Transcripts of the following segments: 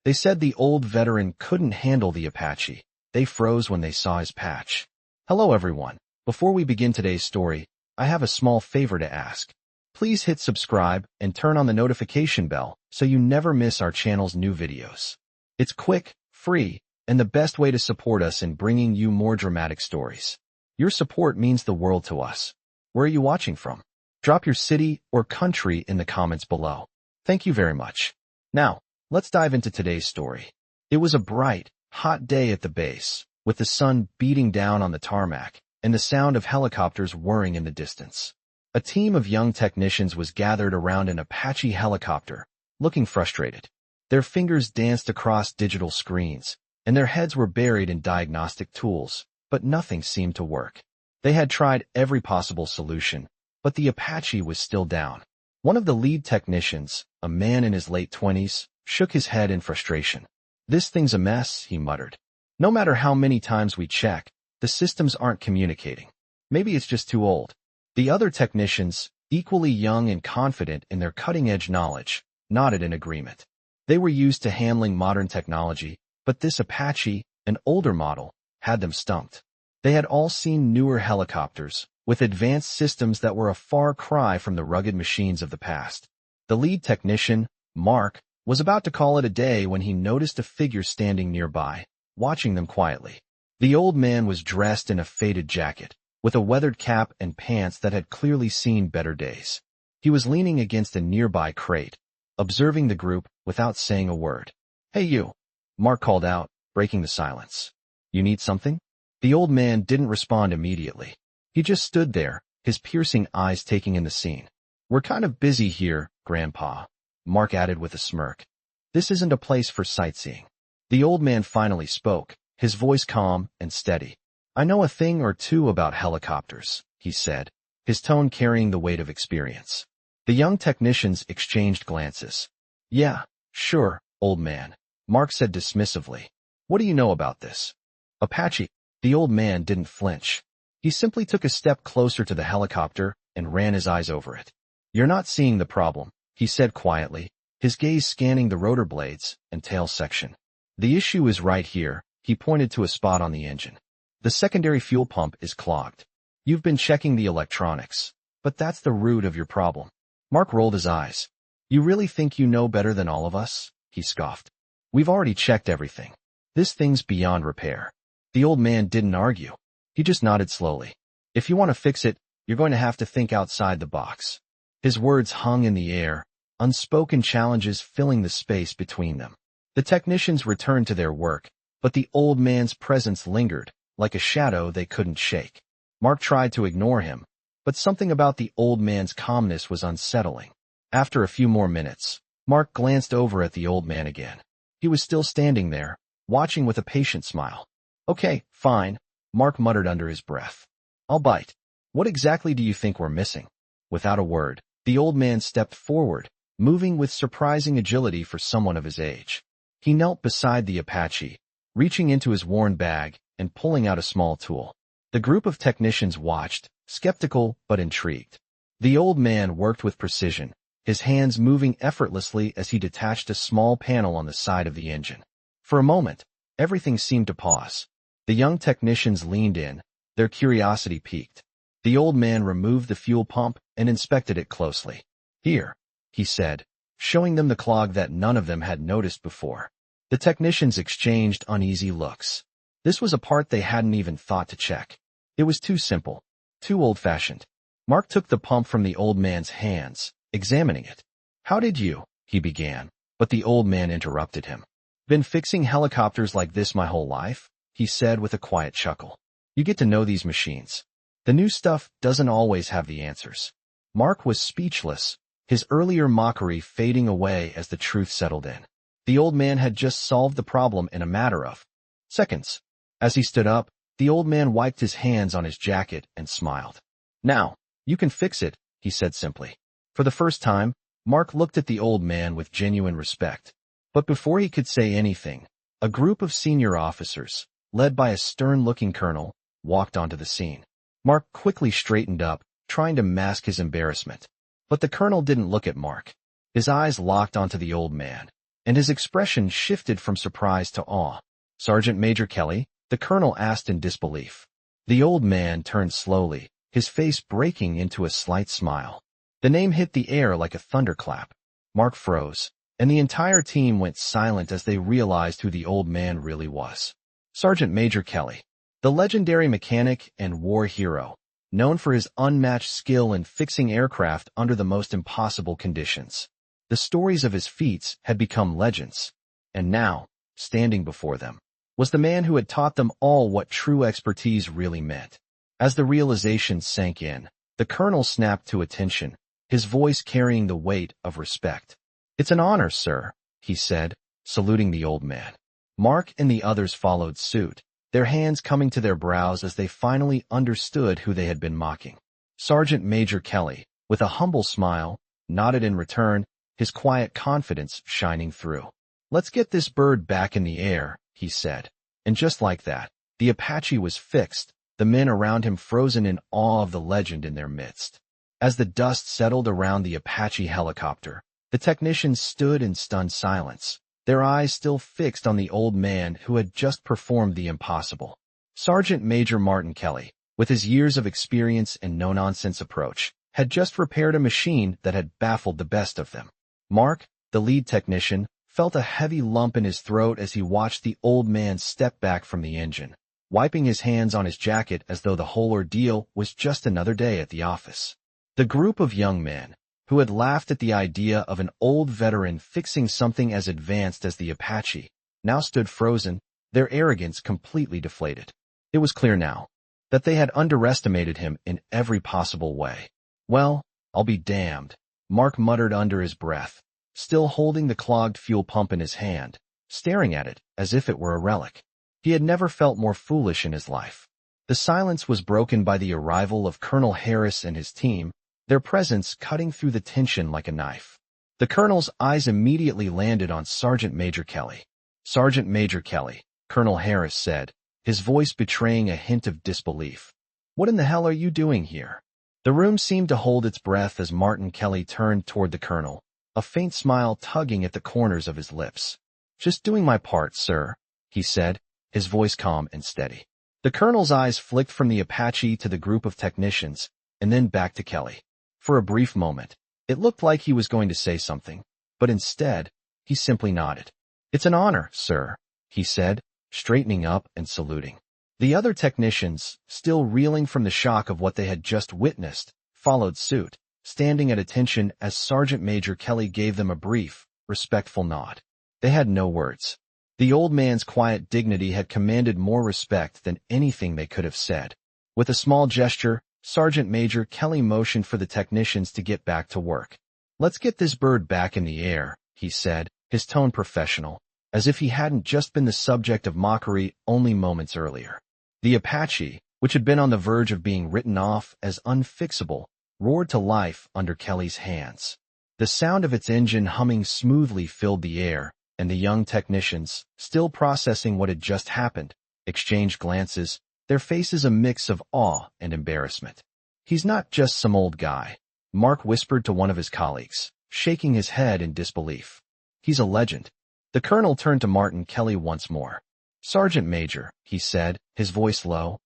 They said the old veteran couldn't handle the Apache. They froze when they saw his patch. Hello everyone. Before we begin today's story, I have a small favor to ask. Please hit subscribe and turn on the notification bell so you never miss our channel's new videos. It's quick, free, and the best way to support us in bringing you more dramatic stories. Your support means the world to us. Where are you watching from? Drop your city or country in the comments below. Thank you very much. Now, let's dive into today's story. It was a bright, hot day at the base, with the sun beating down on the tarmac and the sound of helicopters whirring in the distance. A team of young technicians was gathered around an Apache helicopter, looking frustrated. Their fingers danced across digital screens, and their heads were buried in diagnostic tools, but nothing seemed to work. They had tried every possible solution, but the Apache was still down. One of the lead technicians, a man in his late 20s, shook his head in frustration. "This thing's a mess," he muttered. "No matter how many times we check, the systems aren't communicating. Maybe it's just too old." The other technicians, equally young and confident in their cutting-edge knowledge, nodded in agreement. They were used to handling modern technology, but this Apache, an older model, had them stumped. They had all seen newer helicopters, with advanced systems that were a far cry from the rugged machines of the past. The lead technician, Mark, was about to call it a day when he noticed a figure standing nearby, watching them quietly. The old man was dressed in a faded jacket, with a weathered cap and pants that had clearly seen better days. He was leaning against a nearby crate, observing the group without saying a word. "Hey you," Mark called out, breaking the silence. "You need something?" The old man didn't respond immediately. He just stood there, his piercing eyes taking in the scene. "We're kind of busy here, Grandpa," Mark added with a smirk. "This isn't a place for sightseeing." The old man finally spoke, his voice calm and steady. "I know a thing or two about helicopters," he said, his tone carrying the weight of experience. The young technicians exchanged glances. "Yeah, sure, old man," Mark said dismissively. "What do you know about this?" "Apache." The old man didn't flinch. He simply took a step closer to the helicopter and ran his eyes over it. "You're not seeing the problem," he said quietly, his gaze scanning the rotor blades and tail section. "The issue is right here," he pointed to a spot on the engine. "The secondary fuel pump is clogged. You've been checking the electronics, but that's the root of your problem." Mark rolled his eyes. "You really think you know better than all of us?" he scoffed. "We've already checked everything. This thing's beyond repair." The old man didn't argue. He just nodded slowly. "If you want to fix it, you're going to have to think outside the box." His words hung in the air, unspoken challenges filling the space between them. The technicians returned to their work, but the old man's presence lingered, like a shadow they couldn't shake. Mark tried to ignore him, but something about the old man's calmness was unsettling. After a few more minutes, Mark glanced over at the old man again. He was still standing there, watching with a patient smile. "Okay, fine," Mark muttered under his breath. "I'll bite. What exactly do you think we're missing?" Without a word, the old man stepped forward, moving with surprising agility for someone of his age. He knelt beside the Apache, reaching into his worn bag and pulling out a small tool. The group of technicians watched, skeptical but intrigued. The old man worked with precision, his hands moving effortlessly as he detached a small panel on the side of the engine. For a moment, everything seemed to pause. The young technicians leaned in, their curiosity piqued. The old man removed the fuel pump and inspected it closely. "Here," he said, showing them the clog that none of them had noticed before. The technicians exchanged uneasy looks. This was a part they hadn't even thought to check. It was too simple, too old-fashioned. Mark took the pump from the old man's hands, examining it. "How did you?" he began, but the old man interrupted him. "Been fixing helicopters like this my whole life," he said with a quiet chuckle. "You get to know these machines. The new stuff doesn't always have the answers." Mark was speechless, his earlier mockery fading away as the truth settled in. The old man had just solved the problem in a matter of seconds. As he stood up, the old man wiped his hands on his jacket and smiled. "Now, you can fix it," he said simply. For the first time, Mark looked at the old man with genuine respect. But before he could say anything, a group of senior officers, led by a stern-looking colonel, walked onto the scene. Mark quickly straightened up, trying to mask his embarrassment. But the colonel didn't look at Mark. His eyes locked onto the old man, and his expression shifted from surprise to awe. "Sergeant Major Kelly?" the colonel asked in disbelief. The old man turned slowly, his face breaking into a slight smile. The name hit the air like a thunderclap. Mark froze, and the entire team went silent as they realized who the old man really was. Sergeant Major Kelly, the legendary mechanic and war hero, known for his unmatched skill in fixing aircraft under the most impossible conditions. The stories of his feats had become legends, and now, standing before them, was the man who had taught them all what true expertise really meant. As the realization sank in, the colonel snapped to attention, his voice carrying the weight of respect. "It's an honor, sir," he said, saluting the old man. Mark and the others followed suit, their hands coming to their brows as they finally understood who they had been mocking. Sergeant Major Kelly, with a humble smile, nodded in return, his quiet confidence shining through. "Let's get this bird back in the air," he said. And just like that, the Apache was fixed, the men around him frozen in awe of the legend in their midst. As the dust settled around the Apache helicopter, the technicians stood in stunned silence, their eyes still fixed on the old man who had just performed the impossible. Sergeant Major Martin Kelly, with his years of experience and no-nonsense approach, had just repaired a machine that had baffled the best of them. Mark, the lead technician, felt a heavy lump in his throat as he watched the old man step back from the engine, wiping his hands on his jacket as though the whole ordeal was just another day at the office. The group of young men, who had laughed at the idea of an old veteran fixing something as advanced as the Apache, now stood frozen, their arrogance completely deflated. It was clear now that they had underestimated him in every possible way. "Well, I'll be damned," Mark muttered under his breath, still holding the clogged fuel pump in his hand, staring at it as if it were a relic. He had never felt more foolish in his life. The silence was broken by the arrival of Colonel Harris and his team, their presence cutting through the tension like a knife. The colonel's eyes immediately landed on Sergeant Major Kelly. "Sergeant Major Kelly," Colonel Harris said, his voice betraying a hint of disbelief. "What in the hell are you doing here?" The room seemed to hold its breath as Martin Kelly turned toward the colonel, a faint smile tugging at the corners of his lips. "Just doing my part, sir," he said, his voice calm and steady. The colonel's eyes flicked from the Apache to the group of technicians, and then back to Kelly. For a brief moment, it looked like he was going to say something, but instead, he simply nodded. "It's an honor, sir," he said, straightening up and saluting. The other technicians, still reeling from the shock of what they had just witnessed, followed suit, standing at attention as Sergeant Major Kelly gave them a brief, respectful nod. They had no words. The old man's quiet dignity had commanded more respect than anything they could have said. With a small gesture, Sergeant Major Kelly motioned for the technicians to get back to work. "Let's get this bird back in the air," he said, his tone professional, as if he hadn't just been the subject of mockery only moments earlier. The Apache, which had been on the verge of being written off as unfixable, roared to life under Kelly's hands. The sound of its engine humming smoothly filled the air, and the young technicians, still processing what had just happened, exchanged glances, their faces a mix of awe and embarrassment. "He's not just some old guy," Mark whispered to one of his colleagues, shaking his head in disbelief. "He's a legend." The colonel turned to Martin Kelly once more. "Sergeant Major," he said, his voice low,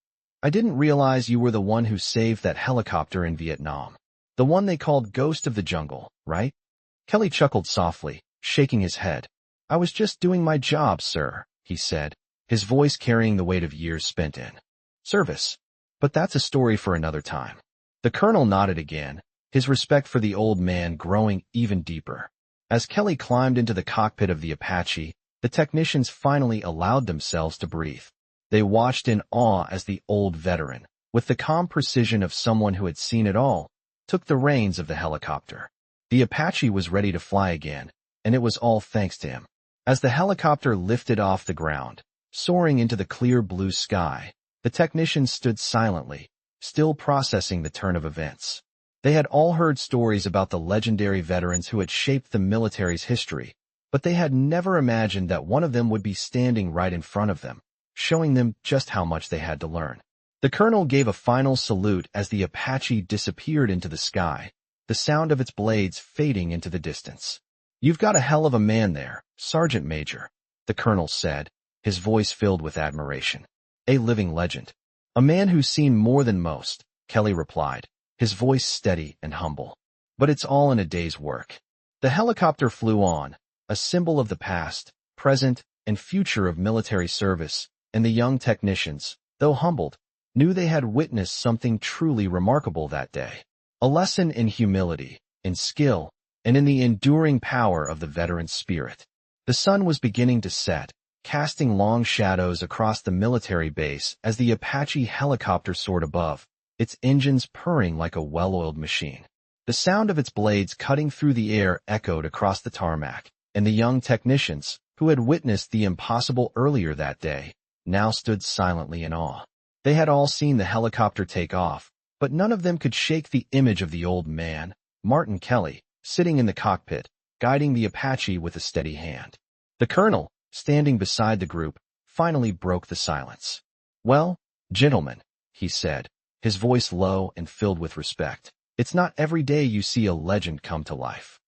"I didn't realize you were the one who saved that helicopter in Vietnam. The one they called Ghost of the Jungle, right?" Kelly chuckled softly, shaking his head. "I was just doing my job, sir," he said, his voice carrying the weight of years spent in service. "But that's a story for another time." The colonel nodded again, his respect for the old man growing even deeper. As Kelly climbed into the cockpit of the Apache, the technicians finally allowed themselves to breathe. They watched in awe as the old veteran, with the calm precision of someone who had seen it all, took the reins of the helicopter. The Apache was ready to fly again, and it was all thanks to him. As the helicopter lifted off the ground, soaring into the clear blue sky, the technicians stood silently, still processing the turn of events. They had all heard stories about the legendary veterans who had shaped the military's history, but they had never imagined that one of them would be standing right in front of them, showing them just how much they had to learn. The colonel gave a final salute as the Apache disappeared into the sky, the sound of its blades fading into the distance. "You've got a hell of a man there, Sergeant Major," the colonel said, his voice filled with admiration. "A living legend. A man who's seen more than most," Kelly replied, his voice steady and humble. "But it's all in a day's work." The helicopter flew on, a symbol of the past, present, and future of military service, and the young technicians, though humbled, knew they had witnessed something truly remarkable that day. A lesson in humility, in skill, and in the enduring power of the veteran spirit. The sun was beginning to set, casting long shadows across the military base as the Apache helicopter soared above, its engines purring like a well-oiled machine. The sound of its blades cutting through the air echoed across the tarmac, and the young technicians, who had witnessed the impossible earlier that day, now stood silently in awe. They had all seen the helicopter take off, but none of them could shake the image of the old man, Martin Kelly, sitting in the cockpit, guiding the Apache with a steady hand. The colonel, standing beside the group, finally broke the silence. "Well, gentlemen," he said, his voice low and filled with respect, "it's not every day you see a legend come to life."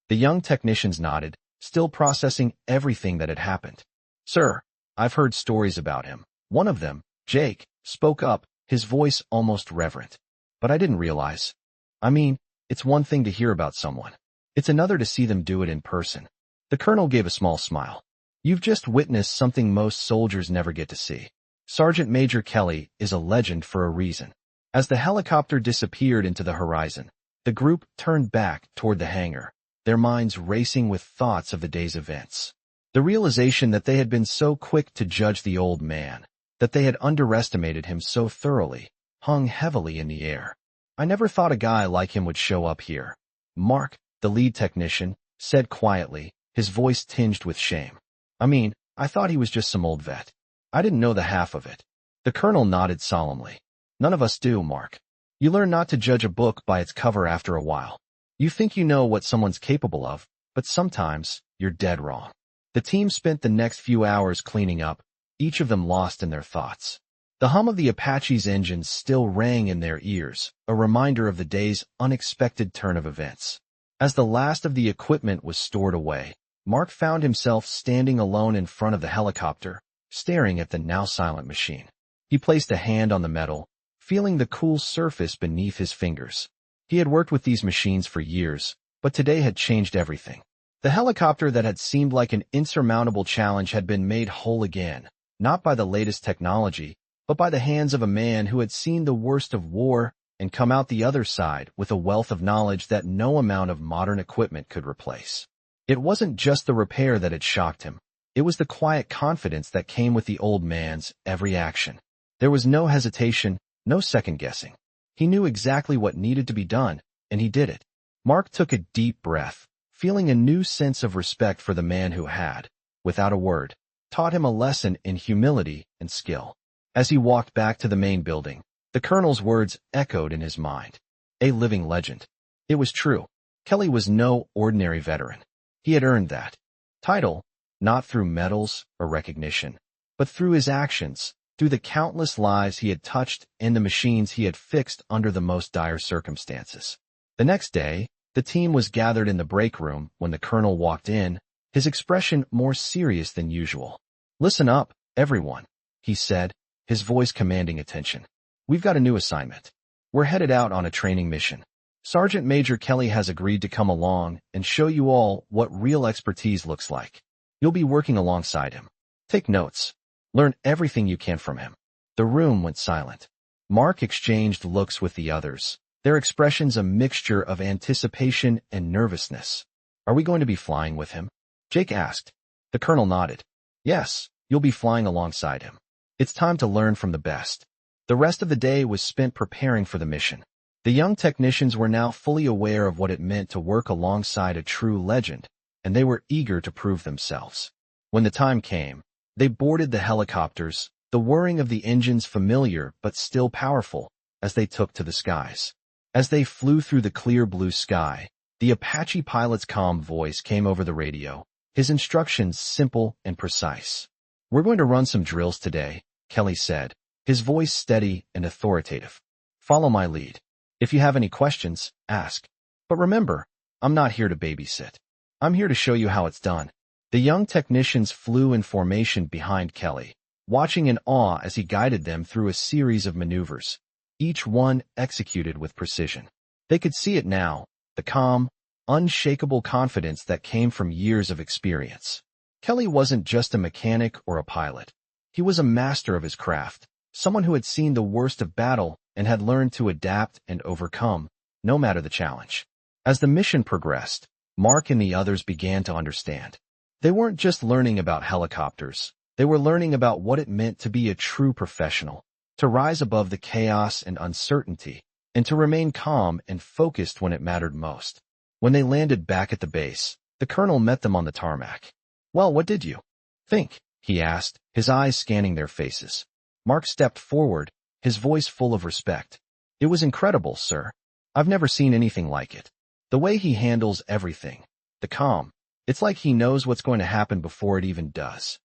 The young technicians nodded, still processing everything that had happened. "Sir, I've heard stories about him." One of them, Jake, spoke up, his voice almost reverent. "But I didn't realize. I mean, it's one thing to hear about someone. It's another to see them do it in person." The colonel gave a small smile. "You've just witnessed something most soldiers never get to see. Sergeant Major Kelly is a legend for a reason." As the helicopter disappeared into the horizon, the group turned back toward the hangar, their minds racing with thoughts of the day's events. The realization that they had been so quick to judge the old man, that they had underestimated him so thoroughly, hung heavily in the air. "I never thought a guy like him would show up here," Mark, the lead technician, said quietly, his voice tinged with shame. "I mean, I thought he was just some old vet. I didn't know the half of it." The colonel nodded solemnly. "None of us do, Mark. You learn not to judge a book by its cover after a while. You think you know what someone's capable of, but sometimes you're dead wrong." The team spent the next few hours cleaning up, each of them lost in their thoughts. The hum of the Apache's engines still rang in their ears, a reminder of the day's unexpected turn of events. As the last of the equipment was stored away, Mark found himself standing alone in front of the helicopter, staring at the now silent machine. He placed a hand on the metal, feeling the cool surface beneath his fingers. He had worked with these machines for years, but today had changed everything. The helicopter that had seemed like an insurmountable challenge had been made whole again, not by the latest technology, but by the hands of a man who had seen the worst of war and come out the other side with a wealth of knowledge that no amount of modern equipment could replace. It wasn't just the repair that had shocked him. It was the quiet confidence that came with the old man's every action. There was no hesitation, no second-guessing. He knew exactly what needed to be done, and he did it. Mark took a deep breath, feeling a new sense of respect for the man who had, without a word, taught him a lesson in humility and skill. As he walked back to the main building, the colonel's words echoed in his mind. A living legend. It was true. Kelly was no ordinary veteran. He had earned that title, not through medals or recognition, but through his actions, through the countless lives he had touched and the machines he had fixed under the most dire circumstances. The next day, the team was gathered in the break room when the colonel walked in, his expression more serious than usual. "Listen up, everyone," he said, his voice commanding attention. "We've got a new assignment. We're headed out on a training mission. Sergeant Major Kelly has agreed to come along and show you all what real expertise looks like. You'll be working alongside him. Take notes. Learn everything you can from him." The room went silent. Mark exchanged looks with the others, their expressions a mixture of anticipation and nervousness. "Are we going to be flying with him?" Jake asked. The colonel nodded. "Yes, you'll be flying alongside him. It's time to learn from the best." The rest of the day was spent preparing for the mission. The young technicians were now fully aware of what it meant to work alongside a true legend, and they were eager to prove themselves. When the time came, they boarded the helicopters, the whirring of the engines familiar but still powerful, as they took to the skies. As they flew through the clear blue sky, the Apache pilot's calm voice came over the radio, his instructions simple and precise. "We're going to run some drills today," Kelly said, his voice steady and authoritative. "Follow my lead. If you have any questions, ask. But remember, I'm not here to babysit. I'm here to show you how it's done. The young technicians flew in formation behind Kelly, watching in awe as he guided them through a series of maneuvers, each one executed with precision. They could see it now, the calm, unshakable confidence that came from years of experience. Kelly wasn't just a mechanic or a pilot. He was a master of his craft, someone who had seen the worst of battle and had learned to adapt and overcome, no matter the challenge. As the mission progressed, Mark and the others began to understand. They weren't just learning about helicopters. They were learning about what it meant to be a true professional, to rise above the chaos and uncertainty, and to remain calm and focused when it mattered most. When they landed back at the base, the colonel met them on the tarmac. "Well, what did you think?" he asked, his eyes scanning their faces. Mark stepped forward, his voice full of respect. "It was incredible, sir. I've never seen anything like it. The way he handles everything, the calm, it's like he knows what's going to happen before it even does."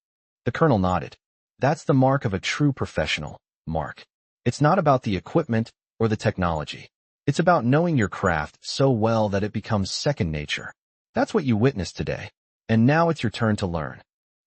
The colonel nodded. "That's the mark of a true professional, Mark. It's not about the equipment or the technology. It's about knowing your craft so well that it becomes second nature. That's what you witnessed today. And now it's your turn to learn."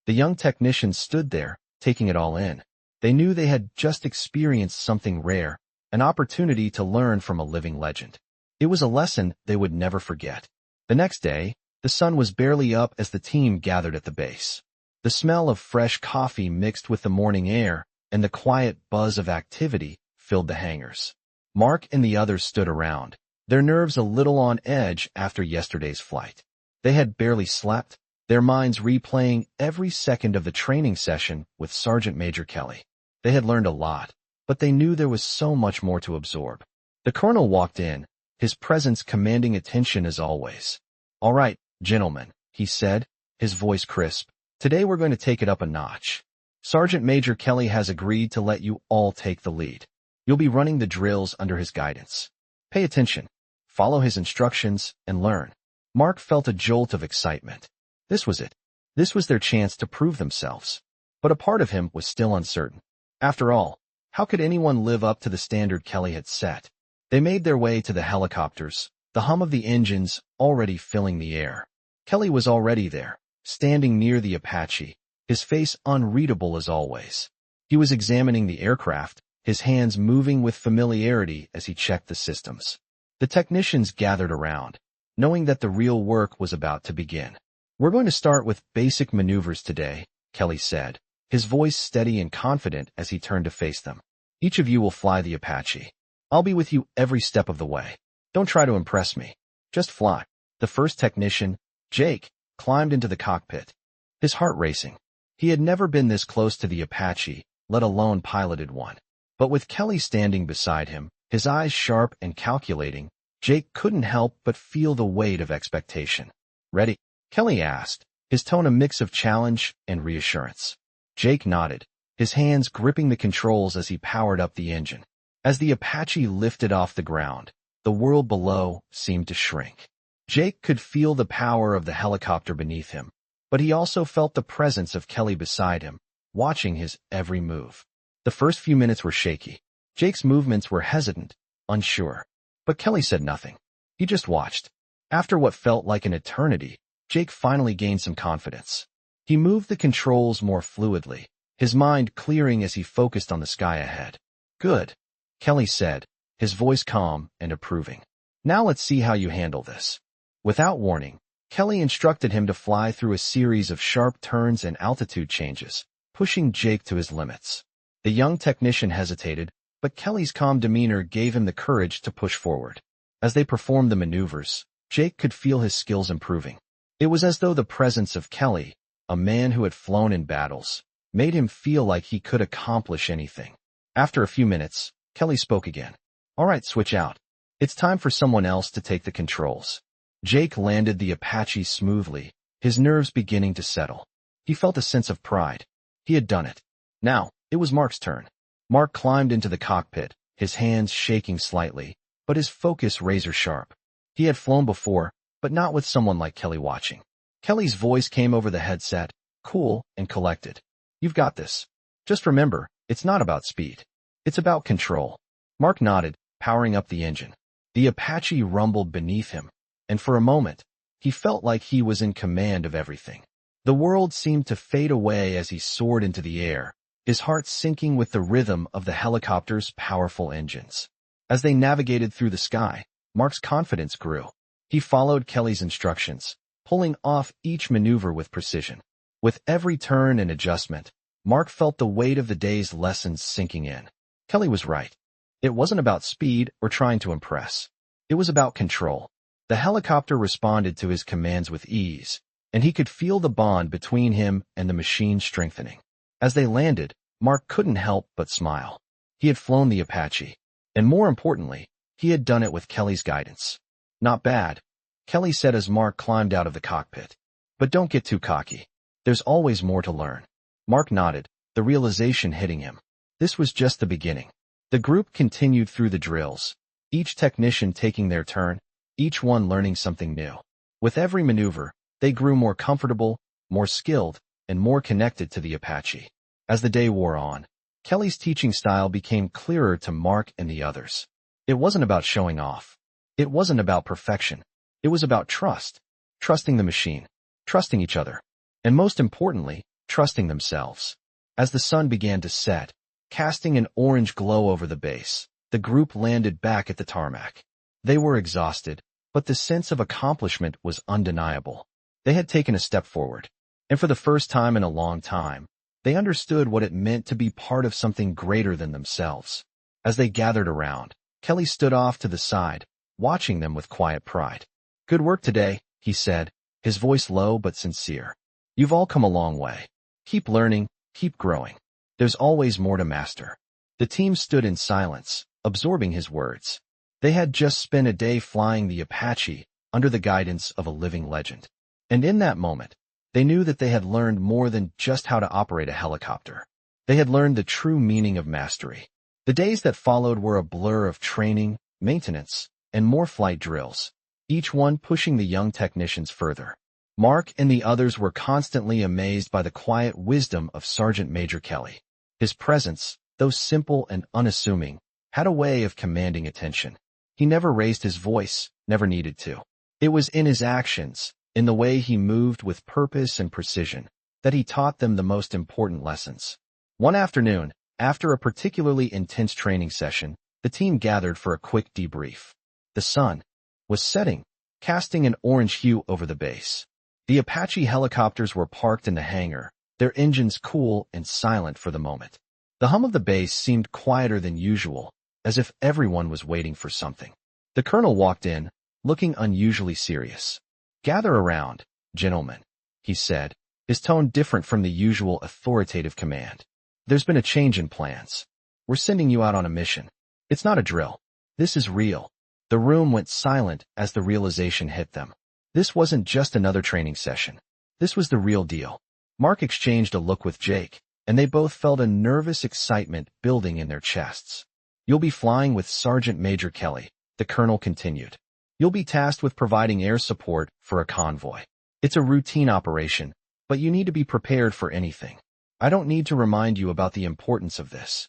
The young technicians stood there, taking it all in. They knew they had just experienced something rare, an opportunity to learn from a living legend. It was a lesson they would never forget. The next day, the sun was barely up as the team gathered at the base. The smell of fresh coffee mixed with the morning air and the quiet buzz of activity filled the hangars. Mark and the others stood around, their nerves a little on edge after yesterday's flight. They had barely slept, their minds replaying every second of the training session with Sergeant Major Kelly. They had learned a lot, but they knew there was so much more to absorb. The colonel walked in, his presence commanding attention as always. "All right, gentlemen," he said, his voice crisp. "Today we're going to take it up a notch. Sergeant Major Kelly has agreed to let you all take the lead. You'll be running the drills under his guidance. Pay attention, follow his instructions, and learn." Mark felt a jolt of excitement. This was it. This was their chance to prove themselves. But a part of him was still uncertain. After all, how could anyone live up to the standard Kelly had set? They made their way to the helicopters, the hum of the engines already filling the air. Kelly was already there, standing near the Apache, his face unreadable as always. He was examining the aircraft, his hands moving with familiarity as he checked the systems. The technicians gathered around, knowing that the real work was about to begin. "We're going to start with basic maneuvers today," Kelly said, his voice steady and confident as he turned to face them. "Each of you will fly the Apache. I'll be with you every step of the way. Don't try to impress me. Just fly." The first technician, Jake, climbed into the cockpit, his heart racing. He had never been this close to the Apache, let alone piloted one. But with Kelly standing beside him, his eyes sharp and calculating, Jake couldn't help but feel the weight of expectation. "Ready?" Kelly asked, his tone a mix of challenge and reassurance. Jake nodded, his hands gripping the controls as he powered up the engine. As the Apache lifted off the ground, the world below seemed to shrink. Jake could feel the power of the helicopter beneath him, but he also felt the presence of Kelly beside him, watching his every move. The first few minutes were shaky. Jake's movements were hesitant, unsure. But Kelly said nothing. He just watched. After what felt like an eternity, Jake finally gained some confidence. He moved the controls more fluidly, his mind clearing as he focused on the sky ahead. "Good," Kelly said, his voice calm and approving. "Now let's see how you handle this." Without warning, Kelly instructed him to fly through a series of sharp turns and altitude changes, pushing Jake to his limits. The young technician hesitated, but Kelly's calm demeanor gave him the courage to push forward. As they performed the maneuvers, Jake could feel his skills improving. It was as though the presence of Kelly, a man who had flown in battles, made him feel like he could accomplish anything. After a few minutes, Kelly spoke again. "All right, switch out. It's time for someone else to take the controls." Jake landed the Apache smoothly, his nerves beginning to settle. He felt a sense of pride. He had done it. Now, it was Mark's turn. Mark climbed into the cockpit, his hands shaking slightly, but his focus razor sharp. He had flown before, but not with someone like Kelly watching. Kelly's voice came over the headset, cool and collected. "You've got this. Just remember, it's not about speed. It's about control." Mark nodded, powering up the engine. The Apache rumbled beneath him, and for a moment, He felt like he was in command of everything. The world seemed to fade away as he soared into the air, his heart sinking with the rhythm of the helicopter's powerful engines. As they navigated through the sky, Mark's confidence grew. He followed Kelly's instructions, pulling off each maneuver with precision. With every turn and adjustment, Mark felt the weight of the day's lessons sinking in. Kelly was right. It wasn't about speed or trying to impress. It was about control. The helicopter responded to his commands with ease, and he could feel the bond between him and the machine strengthening. As they landed, Mark couldn't help but smile. He had flown the Apache, and more importantly, he had done it with Kelly's guidance. Not bad, Kelly said as Mark climbed out of the cockpit. But don't get too cocky. There's always more to learn. Mark nodded, the realization hitting him. This was just the beginning. The group continued through the drills, each technician taking their turn, each one learning something new. With every maneuver, they grew more comfortable, more skilled, and more connected to the Apache. As the day wore on, Kelly's teaching style became clearer to Mark and the others. It wasn't about showing off. It wasn't about perfection. It was about trust. Trusting the machine, trusting each other, and most importantly, trusting themselves. As the sun began to set, casting an orange glow over the base, the group landed back at the tarmac. They were exhausted, but the sense of accomplishment was undeniable. They had taken a step forward, and for the first time in a long time, they understood what it meant to be part of something greater than themselves. As they gathered around, Kelly stood off to the side, watching them with quiet pride. "Good work today," he said, his voice low but sincere. "You've all come a long way. Keep learning, keep growing. There's always more to master." The team stood in silence, absorbing his words. They had just spent a day flying the Apache under the guidance of a living legend. And in that moment, they knew that they had learned more than just how to operate a helicopter. They had learned the true meaning of mastery. The days that followed were a blur of training, maintenance, and more flight drills, each one pushing the young technicians further. Mark and the others were constantly amazed by the quiet wisdom of Sergeant Major Kelly. His presence, though simple and unassuming, had a way of commanding attention. He never raised his voice, never needed to. It was in his actions, in the way he moved with purpose and precision, that he taught them the most important lessons. One afternoon, after a particularly intense training session, the team gathered for a quick debrief. The sun was setting, casting an orange hue over the base. The Apache helicopters were parked in the hangar, their engines cool and silent for the moment. The hum of the base seemed quieter than usual, as if everyone was waiting for something. The colonel walked in, looking unusually serious. "Gather around, gentlemen," he said, his tone different from the usual authoritative command. "There's been a change in plans. We're sending you out on a mission. It's not a drill. This is real." The room went silent as the realization hit them. This wasn't just another training session. This was the real deal. Mark exchanged a look with Jake, and they both felt a nervous excitement building in their chests. "You'll be flying with Sergeant Major Kelly," the colonel continued. "You'll be tasked with providing air support for a convoy. It's a routine operation, but you need to be prepared for anything. I don't need to remind you about the importance of this."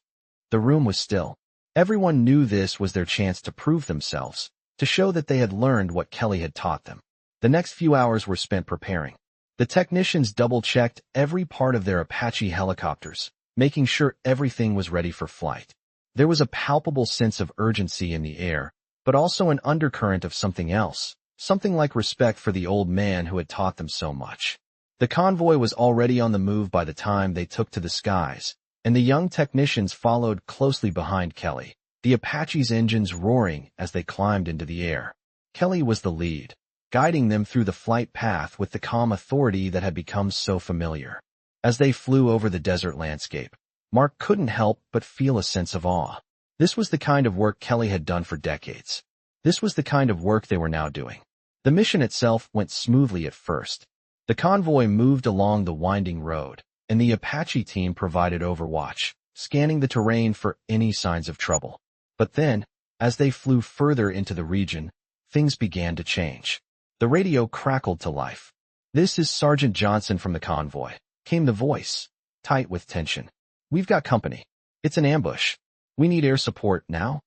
The room was still. Everyone knew this was their chance to prove themselves, to show that they had learned what Kelly had taught them. The next few hours were spent preparing. The technicians double-checked every part of their Apache helicopters, making sure everything was ready for flight. There was a palpable sense of urgency in the air, but also an undercurrent of something else, something like respect for the old man who had taught them so much. The convoy was already on the move by the time they took to the skies, and the young technicians followed closely behind Kelly, the Apache's engines roaring as they climbed into the air. Kelly was the lead, guiding them through the flight path with the calm authority that had become so familiar. As they flew over the desert landscape, Mark couldn't help but feel a sense of awe. This was the kind of work Kelly had done for decades. This was the kind of work they were now doing. The mission itself went smoothly at first. The convoy moved along the winding road, and the Apache team provided overwatch, scanning the terrain for any signs of trouble. But then, as they flew further into the region, things began to change. The radio crackled to life. "This is Sergeant Johnson from the convoy," came the voice, tight with tension. "We've got company. It's an ambush. We need air support now."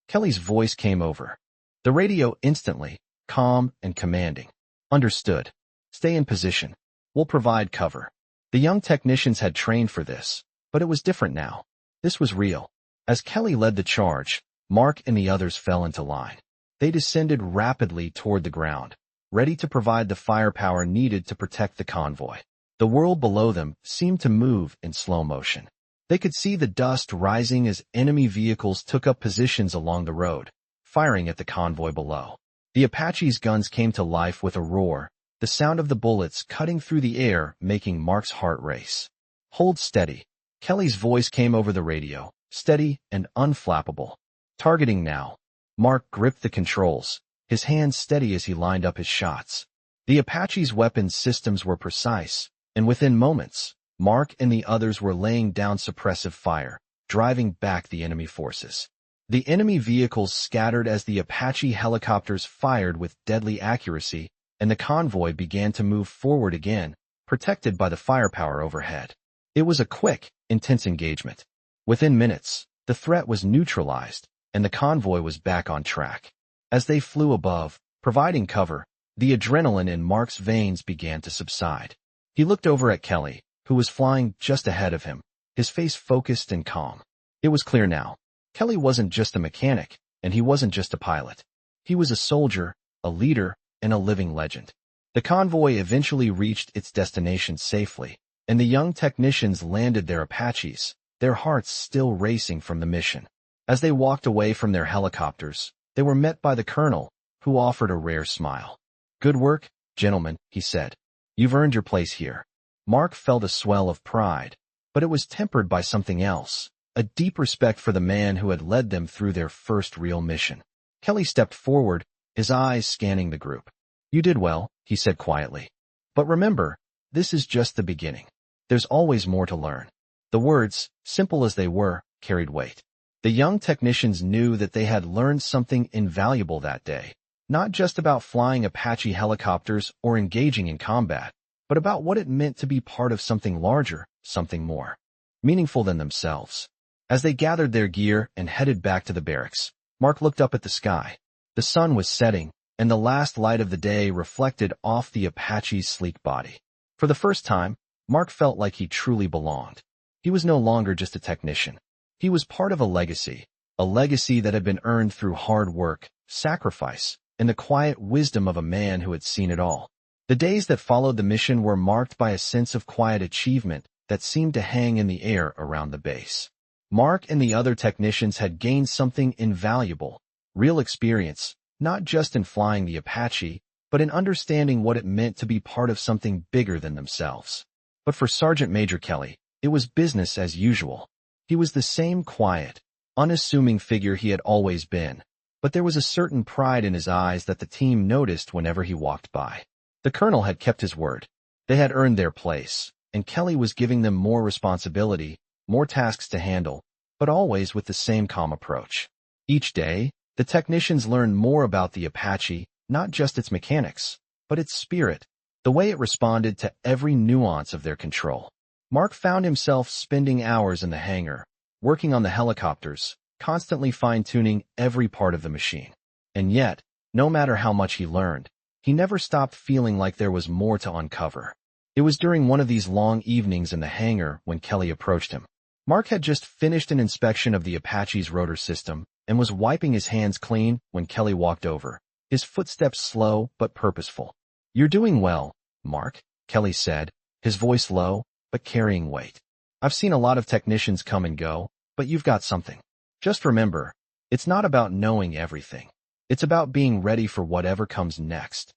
Kelly's voice came over the radio instantly, calm and commanding. Understood. Stay in position. We'll provide cover. The young technicians had trained for this, but it was different now. This was real. As Kelly led the charge, Mark and the others fell into line. They descended rapidly toward the ground, ready to provide the firepower needed to protect the convoy. The world below them seemed to move in slow motion. They could see the dust rising as enemy vehicles took up positions along the road, firing at the convoy below. The Apache's guns came to life with a roar, the sound of the bullets cutting through the air making Mark's heart race. Hold steady. Kelly's voice came over the radio, steady and unflappable. Targeting now. Mark gripped the controls, his hands steady as he lined up his shots. The Apache's weapons systems were precise, and within moments, Mark and the others were laying down suppressive fire, driving back the enemy forces. The enemy vehicles scattered as the Apache helicopters fired with deadly accuracy, and the convoy began to move forward again, protected by the firepower overhead. It was a quick, intense engagement. Within minutes, the threat was neutralized, and the convoy was back on track. As they flew above, providing cover, the adrenaline in Mark's veins began to subside. He looked over at Kelly, who was flying just ahead of him, his face focused and calm. It was clear now. Kelly wasn't just a mechanic, and he wasn't just a pilot. He was a soldier, a leader, and a living legend. The convoy eventually reached its destination safely, and the young technicians landed their Apaches, their hearts still racing from the mission. As they walked away from their helicopters, they were met by the colonel, who offered a rare smile. "Good work, gentlemen," he said. "You've earned your place here." Mark felt a swell of pride, but it was tempered by something else, a deep respect for the man who had led them through their first real mission. Kelly stepped forward, his eyes scanning the group. "You did well," he said quietly. "But remember, this is just the beginning. There's always more to learn." The words, simple as they were, carried weight. The young technicians knew that they had learned something invaluable that day, not just about flying Apache helicopters or engaging in combat, but about what it meant to be part of something larger, something more meaningful than themselves. As they gathered their gear and headed back to the barracks, Mark looked up at the sky. The sun was setting, and the last light of the day reflected off the Apache's sleek body. For the first time, Mark felt like he truly belonged. He was no longer just a technician. He was part of a legacy that had been earned through hard work, sacrifice, and the quiet wisdom of a man who had seen it all. The days that followed the mission were marked by a sense of quiet achievement that seemed to hang in the air around the base. Mark and the other technicians had gained something invaluable, real experience, not just in flying the Apache, but in understanding what it meant to be part of something bigger than themselves. But for Sergeant Major Kelly, it was business as usual. He was the same quiet, unassuming figure he had always been, but there was a certain pride in his eyes that the team noticed whenever he walked by. The colonel had kept his word. They had earned their place, and Kelly was giving them more responsibility, more tasks to handle, but always with the same calm approach. Each day, the technicians learned more about the Apache, not just its mechanics, but its spirit, the way it responded to every nuance of their control. Mark found himself spending hours in the hangar, working on the helicopters, constantly fine-tuning every part of the machine. And yet, no matter how much he learned, he never stopped feeling like there was more to uncover. It was during one of these long evenings in the hangar when Kelly approached him. Mark had just finished an inspection of the Apache's rotor system and was wiping his hands clean when Kelly walked over, his footsteps slow but purposeful. "You're doing well, Mark," Kelly said, his voice low, but carrying weight. "I've seen a lot of technicians come and go, but you've got something. Just remember, it's not about knowing everything. It's about being ready for whatever comes next."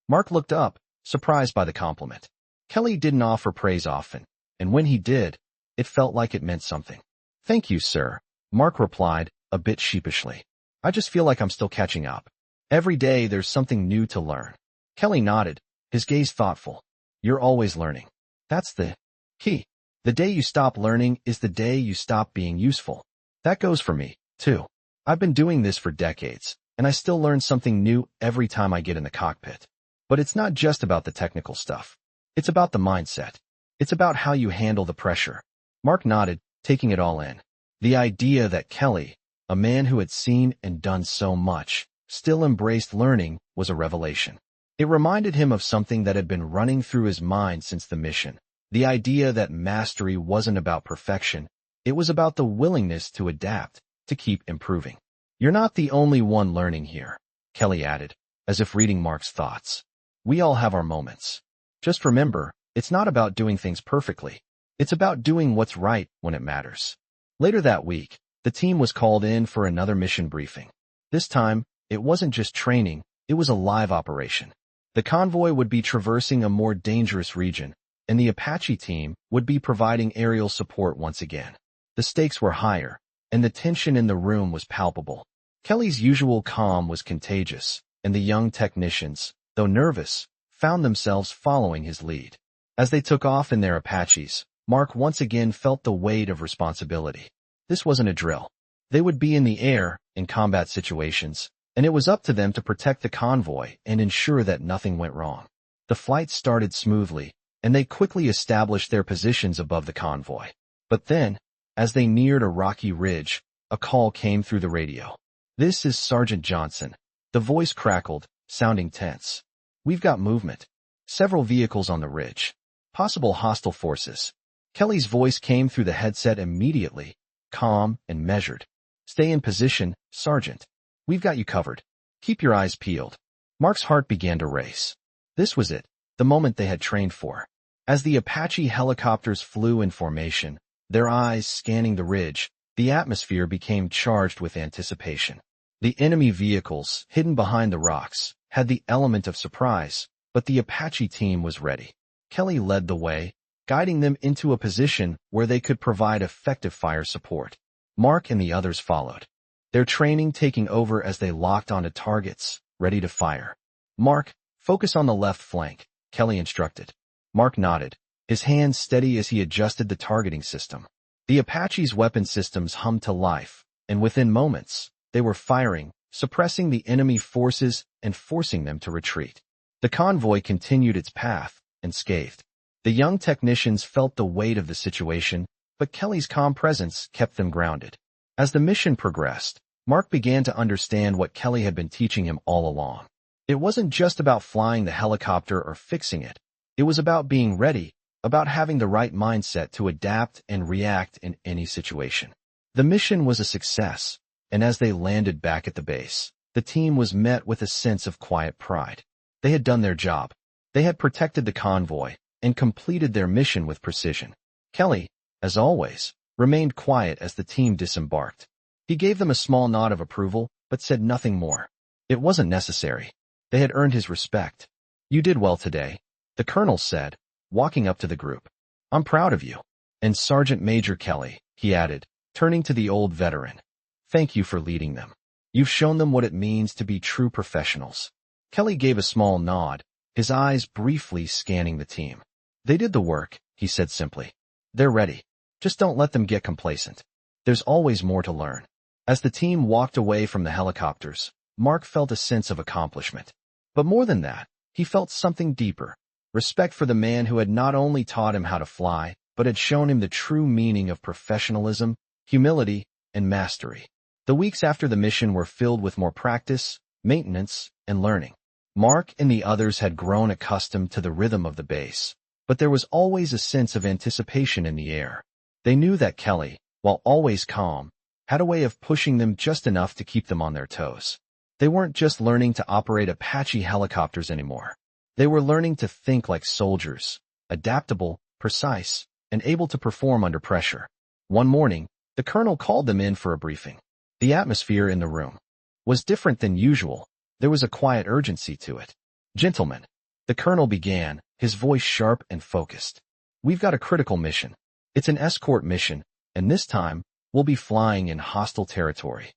Mark looked up, surprised by the compliment. Kelly didn't offer praise often, and when he did, it felt like it meant something. "Thank you, sir," Mark replied, a bit sheepishly. "I just feel like I'm still catching up. Every day there's something new to learn." Kelly nodded, his gaze thoughtful. "You're always learning. That's the key. The day you stop learning is the day you stop being useful. That goes for me, too. I've been doing this for decades, and I still learn something new every time I get in the cockpit. But it's not just about the technical stuff. It's about the mindset. It's about how you handle the pressure." Mark nodded, taking it all in. The idea that Kelly, a man who had seen and done so much, still embraced learning was a revelation. It reminded him of something that had been running through his mind since the mission. The idea that mastery wasn't about perfection. It was about the willingness to adapt, to keep improving. You're not the only one learning here, Kelly added, as if reading Mark's thoughts. We all have our moments. Just remember, it's not about doing things perfectly. It's about doing what's right when it matters. Later that week, the team was called in for another mission briefing. This time, it wasn't just training, it was a live operation. The convoy would be traversing a more dangerous region, and the Apache team would be providing aerial support once again. The stakes were higher, and the tension in the room was palpable. Kelly's usual calm was contagious, and the young technicians, though nervous, found themselves following his lead. As they took off in their Apaches, Mark once again felt the weight of responsibility. This wasn't a drill. They would be in the air, in combat situations, and it was up to them to protect the convoy and ensure that nothing went wrong. The flight started smoothly, and they quickly established their positions above the convoy. But then, as they neared a rocky ridge, a call came through the radio. "This is Sergeant Johnson." The voice crackled, sounding tense. "We've got movement. Several vehicles on the ridge. Possible hostile forces." Kelly's voice came through the headset immediately, calm and measured. "Stay in position, Sergeant. We've got you covered. Keep your eyes peeled." Mark's heart began to race. This was it, the moment they had trained for. As the Apache helicopters flew in formation, their eyes scanning the ridge, the atmosphere became charged with anticipation. The enemy vehicles, hidden behind the rocks, had the element of surprise, but the Apache team was ready. Kelly led the way, guiding them into a position where they could provide effective fire support. Mark and the others followed, their training taking over as they locked onto targets, ready to fire. "Mark, focus on the left flank," Kelly instructed. Mark nodded, his hands steady as he adjusted the targeting system. The Apache's weapon systems hummed to life, and within moments, they were firing, suppressing the enemy forces and forcing them to retreat. The convoy continued its path, unscathed. The young technicians felt the weight of the situation, but Kelly's calm presence kept them grounded. As the mission progressed, Mark began to understand what Kelly had been teaching him all along. It wasn't just about flying the helicopter or fixing it. It was about being ready, about having the right mindset to adapt and react in any situation. The mission was a success, and as they landed back at the base, the team was met with a sense of quiet pride. They had done their job. They had protected the convoy and completed their mission with precision. Kelly, as always, remained quiet as the team disembarked. He gave them a small nod of approval, but said nothing more. It wasn't necessary. They had earned his respect. "You did well today," the colonel said, walking up to the group. "I'm proud of you. And Sergeant Major Kelly," he added, turning to the old veteran. "Thank you for leading them. You've shown them what it means to be true professionals." Kelly gave a small nod, his eyes briefly scanning the team. "They did the work," he said simply. "They're ready. Just don't let them get complacent. There's always more to learn." As the team walked away from the helicopters, Mark felt a sense of accomplishment. But more than that, he felt something deeper. Respect for the man who had not only taught him how to fly, but had shown him the true meaning of professionalism, humility, and mastery. The weeks after the mission were filled with more practice, maintenance, and learning. Mark and the others had grown accustomed to the rhythm of the base, but there was always a sense of anticipation in the air. They knew that Kelly, while always calm, had a way of pushing them just enough to keep them on their toes. They weren't just learning to operate Apache helicopters anymore. They were learning to think like soldiers, adaptable, precise, and able to perform under pressure. One morning, the colonel called them in for a briefing. The atmosphere in the room was different than usual. There was a quiet urgency to it. "Gentlemen," the colonel began, his voice sharp and focused. "We've got a critical mission. It's an escort mission, and this time, we'll be flying in hostile territory."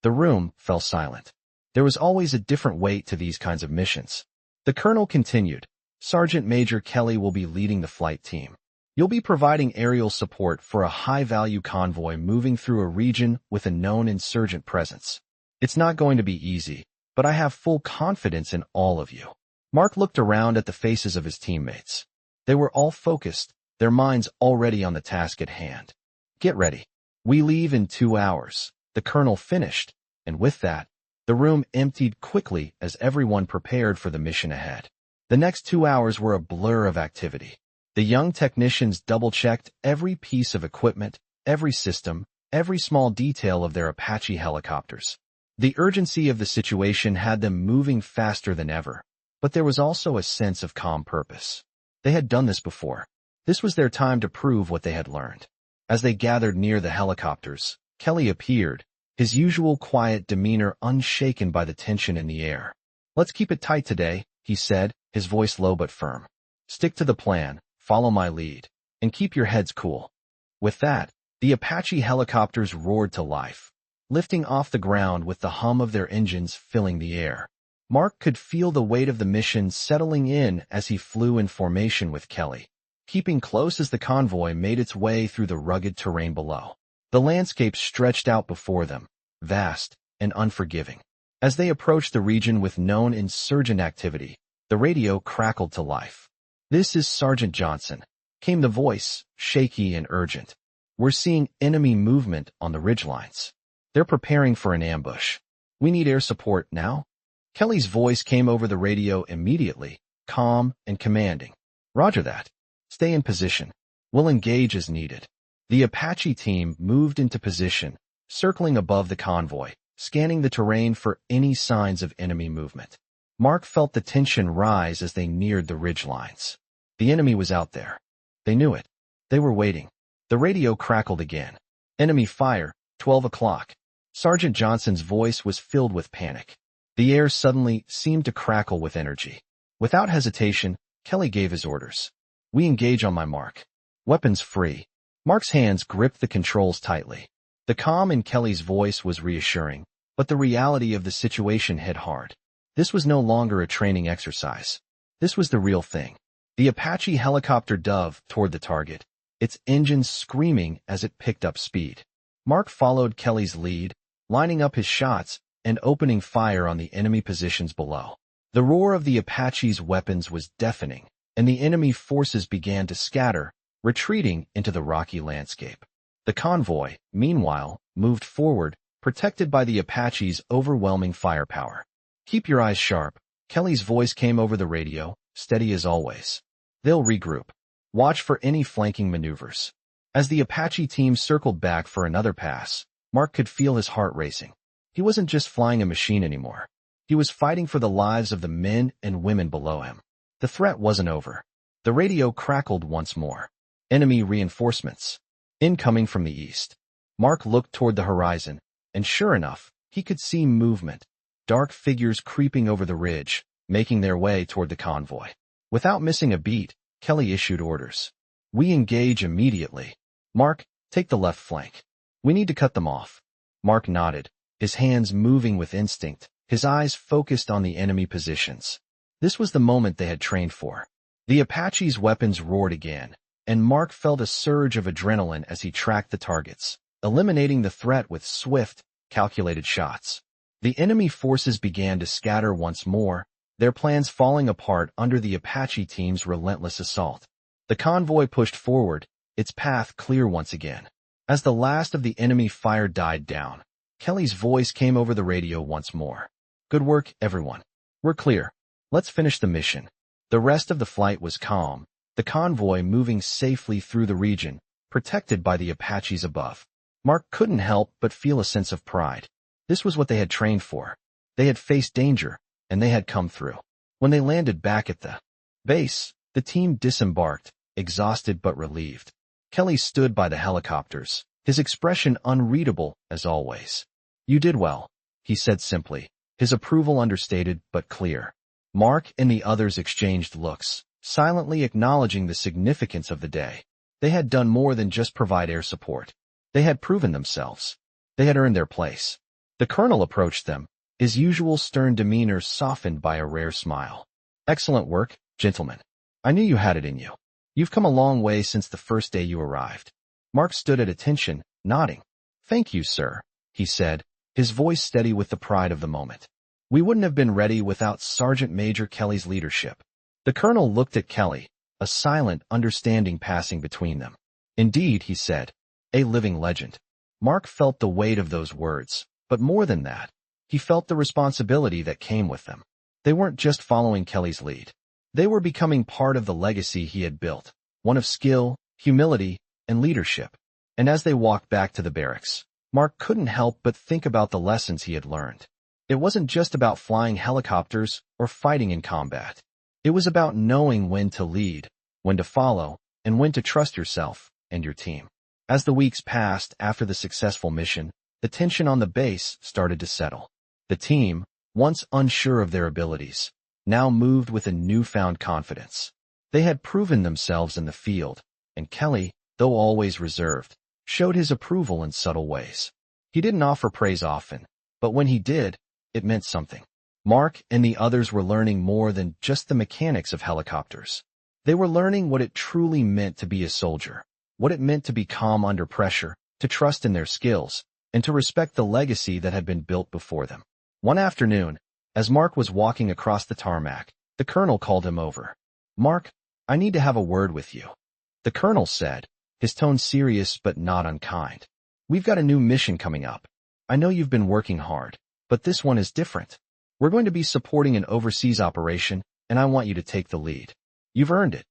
The room fell silent. There was always a different weight to these kinds of missions. The colonel continued, "Sergeant Major Kelly will be leading the flight team. You'll be providing aerial support for a high-value convoy moving through a region with a known insurgent presence. It's not going to be easy, but I have full confidence in all of you." Mark looked around at the faces of his teammates. They were all focused, their minds already on the task at hand. "Get ready. We leave in 2 hours," the colonel finished, and with that, the room emptied quickly as everyone prepared for the mission ahead. The next 2 hours were a blur of activity. The young technicians double-checked every piece of equipment, every system, every small detail of their Apache helicopters. The urgency of the situation had them moving faster than ever, but there was also a sense of calm purpose. They had done this before. This was their time to prove what they had learned. As they gathered near the helicopters, Kelly appeared, his usual quiet demeanor unshaken by the tension in the air. "Let's keep it tight today," he said, his voice low but firm. "Stick to the plan, follow my lead, and keep your heads cool." With that, the Apache helicopters roared to life, lifting off the ground with the hum of their engines filling the air. Mark could feel the weight of the mission settling in as he flew in formation with Kelly, keeping close as the convoy made its way through the rugged terrain below. The landscape stretched out before them, vast and unforgiving. As they approached the region with known insurgent activity, the radio crackled to life. "This is Sergeant Johnson," came the voice, shaky and urgent. "We're seeing enemy movement on the ridgelines. They're preparing for an ambush. We need air support now." Kelly's voice came over the radio immediately, calm and commanding. "Roger that. Stay in position. We'll engage as needed." The Apache team moved into position, circling above the convoy, scanning the terrain for any signs of enemy movement. Mark felt the tension rise as they neared the ridgelines. The enemy was out there. They knew it. They were waiting. The radio crackled again. "Enemy fire, 12 o'clock. Sergeant Johnson's voice was filled with panic. The air suddenly seemed to crackle with energy. Without hesitation, Kelly gave his orders. "We engage on my mark. Weapons free." Mark's hands gripped the controls tightly. The calm in Kelly's voice was reassuring, but the reality of the situation hit hard. This was no longer a training exercise. This was the real thing. The Apache helicopter dove toward the target, its engines screaming as it picked up speed. Mark followed Kelly's lead, lining up his shots and opening fire on the enemy positions below. The roar of the Apache's weapons was deafening, and the enemy forces began to scatter, retreating into the rocky landscape. The convoy, meanwhile, moved forward, protected by the Apache's overwhelming firepower. "Keep your eyes sharp," Kelly's voice came over the radio, steady as always. "They'll regroup. Watch for any flanking maneuvers." As the Apache team circled back for another pass, Mark could feel his heart racing. He wasn't just flying a machine anymore. He was fighting for the lives of the men and women below him. The threat wasn't over. The radio crackled once more. Enemy reinforcements. Incoming from the east. Mark looked toward the horizon, and sure enough, he could see movement. Dark figures creeping over the ridge, making their way toward the convoy. Without missing a beat, Kelly issued orders. "We engage immediately. Mark, take the left flank. We need to cut them off." Mark nodded, his hands moving with instinct, his eyes focused on the enemy positions. This was the moment they had trained for. The Apache's weapons roared again, and Mark felt a surge of adrenaline as he tracked the targets, eliminating the threat with swift, calculated shots. The enemy forces began to scatter once more, their plans falling apart under the Apache team's relentless assault. The convoy pushed forward, its path clear once again. As the last of the enemy fire died down, Kelly's voice came over the radio once more. "Good work, everyone. We're clear. Let's finish the mission." The rest of the flight was calm, the convoy moving safely through the region, protected by the Apaches above. Mark couldn't help but feel a sense of pride. This was what they had trained for. They had faced danger, and they had come through. When they landed back at the base, the team disembarked, exhausted but relieved. Kelly stood by the helicopters, his expression unreadable as always. "You did well," he said simply, his approval understated but clear. Mark and the others exchanged looks, silently acknowledging the significance of the day. They had done more than just provide air support. They had proven themselves. They had earned their place. The colonel approached them, his usual stern demeanor softened by a rare smile. "Excellent work, gentlemen. I knew you had it in you. You've come a long way since the first day you arrived." Mark stood at attention, nodding. "Thank you, sir," he said, his voice steady with the pride of the moment. "We wouldn't have been ready without Sergeant Major Kelly's leadership." The colonel looked at Kelly, a silent understanding passing between them. "Indeed," he said, "a living legend." Mark felt the weight of those words, but more than that, he felt the responsibility that came with them. They weren't just following Kelly's lead. They were becoming part of the legacy he had built, one of skill, humility, and leadership. And as they walked back to the barracks, Mark couldn't help but think about the lessons he had learned. It wasn't just about flying helicopters or fighting in combat. It was about knowing when to lead, when to follow, and when to trust yourself and your team. As the weeks passed after the successful mission, the tension on the base started to settle. The team, once unsure of their abilities, now moved with a newfound confidence. They had proven themselves in the field, and Kelly, though always reserved, showed his approval in subtle ways. He didn't offer praise often, but when he did, it meant something. Mark and the others were learning more than just the mechanics of helicopters. They were learning what it truly meant to be a soldier, what it meant to be calm under pressure, to trust in their skills, and to respect the legacy that had been built before them. One afternoon, as Mark was walking across the tarmac, the colonel called him over. "Mark, I need to have a word with you," the colonel said, his tone serious but not unkind. "We've got a new mission coming up. I know you've been working hard, but this one is different. We're going to be supporting an overseas operation, and I want you to take the lead. You've earned it."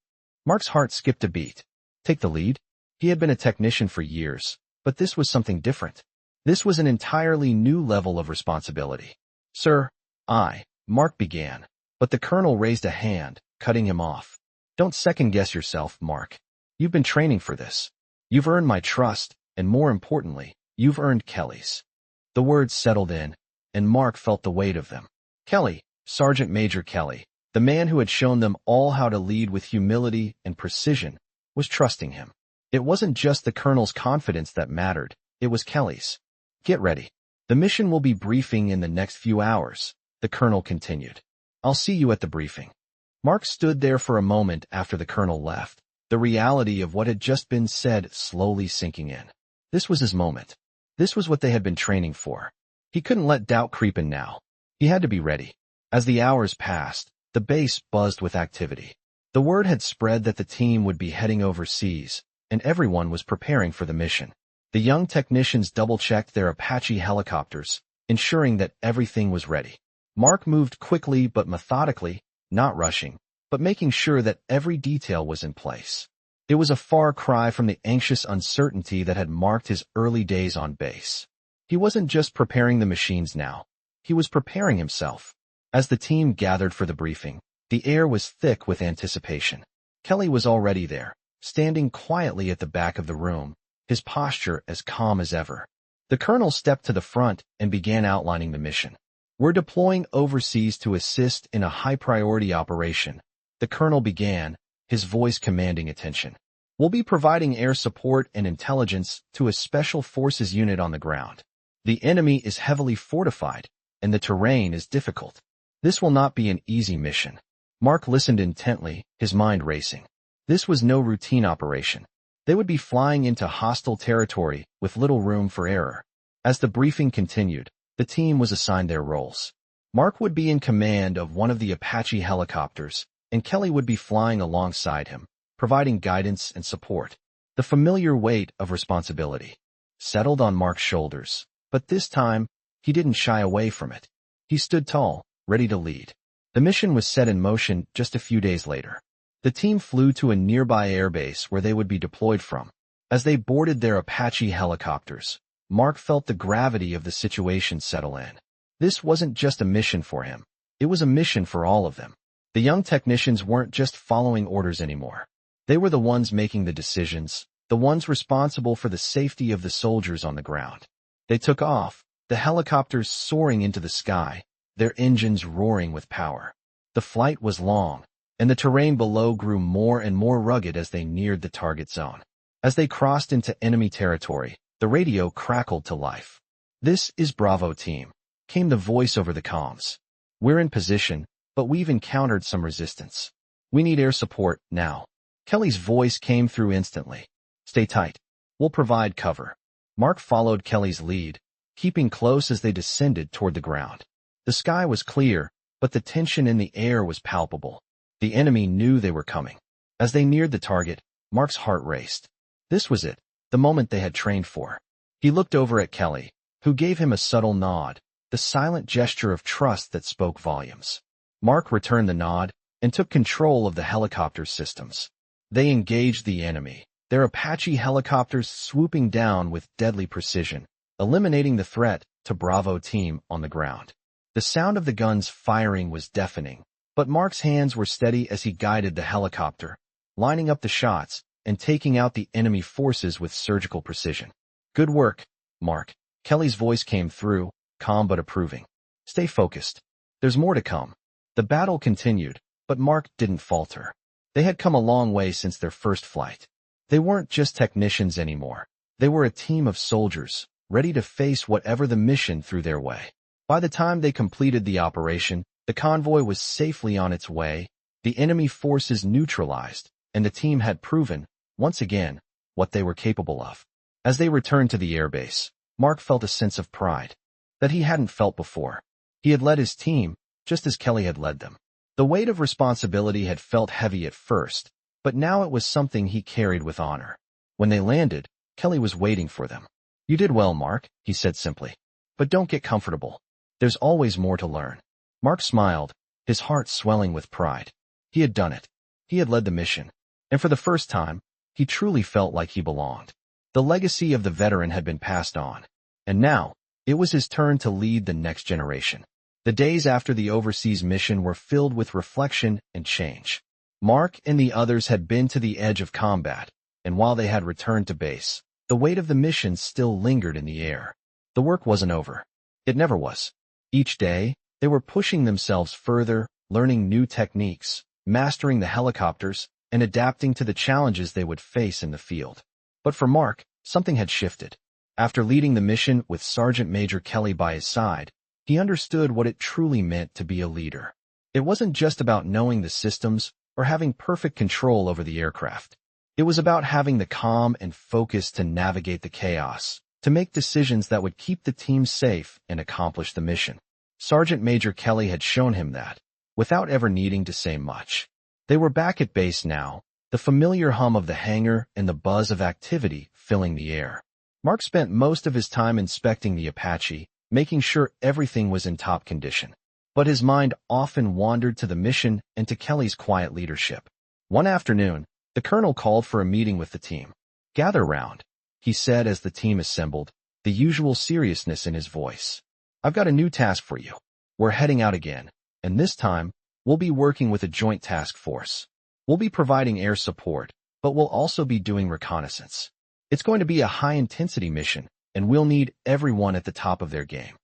Mark's heart skipped a beat. Take the lead? He had been a technician for years, but this was something different. This was an entirely new level of responsibility. "Sir, Mark began, but the colonel raised a hand, cutting him off. "Don't second-guess yourself, Mark. You've been training for this. You've earned my trust, and more importantly, you've earned Kelly's." The words settled in, and Mark felt the weight of them. Kelly, Sergeant Major Kelly, the man who had shown them all how to lead with humility and precision, was trusting him. It wasn't just the colonel's confidence that mattered, it was Kelly's. "Get ready. The mission will be briefing in the next few hours," the colonel continued. "I'll see you at the briefing." Mark stood there for a moment after the colonel left, the reality of what had just been said slowly sinking in. This was his moment. This was what they had been training for. He couldn't let doubt creep in now. He had to be ready. As the hours passed, the base buzzed with activity. The word had spread that the team would be heading overseas, and everyone was preparing for the mission. The young technicians double-checked their Apache helicopters, ensuring that everything was ready. Mark moved quickly but methodically, not rushing, but making sure that every detail was in place. It was a far cry from the anxious uncertainty that had marked his early days on base. He wasn't just preparing the machines now. He was preparing himself. As the team gathered for the briefing, the air was thick with anticipation. Kelly was already there, standing quietly at the back of the room, his posture as calm as ever. The colonel stepped to the front and began outlining the mission. "We're deploying overseas to assist in a high-priority operation," the colonel began, his voice commanding attention. "We'll be providing air support and intelligence to a special forces unit on the ground. The enemy is heavily fortified, and the terrain is difficult. This will not be an easy mission." Mark listened intently, his mind racing. This was no routine operation. They would be flying into hostile territory with little room for error. As the briefing continued, the team was assigned their roles. Mark would be in command of one of the Apache helicopters, and Kelly would be flying alongside him, providing guidance and support. The familiar weight of responsibility settled on Mark's shoulders, but this time, he didn't shy away from it. He stood tall, ready to lead. The mission was set in motion just a few days later. The team flew to a nearby airbase where they would be deployed from. As they boarded their Apache helicopters, Mark felt the gravity of the situation settle in. This wasn't just a mission for him. It was a mission for all of them. The young technicians weren't just following orders anymore. They were the ones making the decisions, the ones responsible for the safety of the soldiers on the ground. They took off, the helicopters soaring into the sky, their engines roaring with power. The flight was long, and the terrain below grew more and more rugged as they neared the target zone. As they crossed into enemy territory, the radio crackled to life. "This is Bravo Team," came the voice over the comms. "We're in position, but we've encountered some resistance. We need air support now." Kelly's voice came through instantly. "Stay tight. We'll provide cover." Mark followed Kelly's lead, keeping close as they descended toward the ground. The sky was clear, but the tension in the air was palpable. The enemy knew they were coming. As they neared the target, Mark's heart raced. This was it, the moment they had trained for. He looked over at Kelly, who gave him a subtle nod, the silent gesture of trust that spoke volumes. Mark returned the nod, and took control of the helicopter systems. They engaged the enemy, their Apache helicopters swooping down with deadly precision, eliminating the threat to Bravo team on the ground. The sound of the guns firing was deafening, but Mark's hands were steady as he guided the helicopter, lining up the shots and taking out the enemy forces with surgical precision. Good work, Mark. Kelly's voice came through, calm but approving. Stay focused. There's more to come. The battle continued, but Mark didn't falter. They had come a long way since their first flight. They weren't just technicians anymore. They were a team of soldiers, ready to face whatever the mission threw their way. By the time they completed the operation, the convoy was safely on its way, the enemy forces neutralized, and the team had proven, once again, what they were capable of. As they returned to the airbase, Mark felt a sense of pride that he hadn't felt before. He had led his team, just as Kelly had led them. The weight of responsibility had felt heavy at first, but now it was something he carried with honor. When they landed, Kelly was waiting for them. You did well, Mark, he said simply. But don't get comfortable. There's always more to learn. Mark smiled, his heart swelling with pride. He had done it. He had led the mission. And for the first time, he truly felt like he belonged. The legacy of the veteran had been passed on. And now, it was his turn to lead the next generation. The days after the overseas mission were filled with reflection and change. Mark and the others had been to the edge of combat, and while they had returned to base, the weight of the mission still lingered in the air. The work wasn't over. It never was. Each day, they were pushing themselves further, learning new techniques, mastering the helicopters, and adapting to the challenges they would face in the field. But for Mark, something had shifted. After leading the mission with Sergeant Major Kelly by his side, he understood what it truly meant to be a leader. It wasn't just about knowing the systems or having perfect control over the aircraft. It was about having the calm and focus to navigate the chaos, to make decisions that would keep the team safe and accomplish the mission. Sergeant Major Kelly had shown him that, without ever needing to say much. They were back at base now, the familiar hum of the hangar and the buzz of activity filling the air. Mark spent most of his time inspecting the Apache, making sure everything was in top condition. But his mind often wandered to the mission and to Kelly's quiet leadership. One afternoon, the colonel called for a meeting with the team. Gather round, he said as the team assembled, the usual seriousness in his voice. I've got a new task for you. We're heading out again, and this time, we'll be working with a joint task force. We'll be providing air support, but we'll also be doing reconnaissance. It's going to be a high-intensity mission, and we'll need everyone at the top of their game.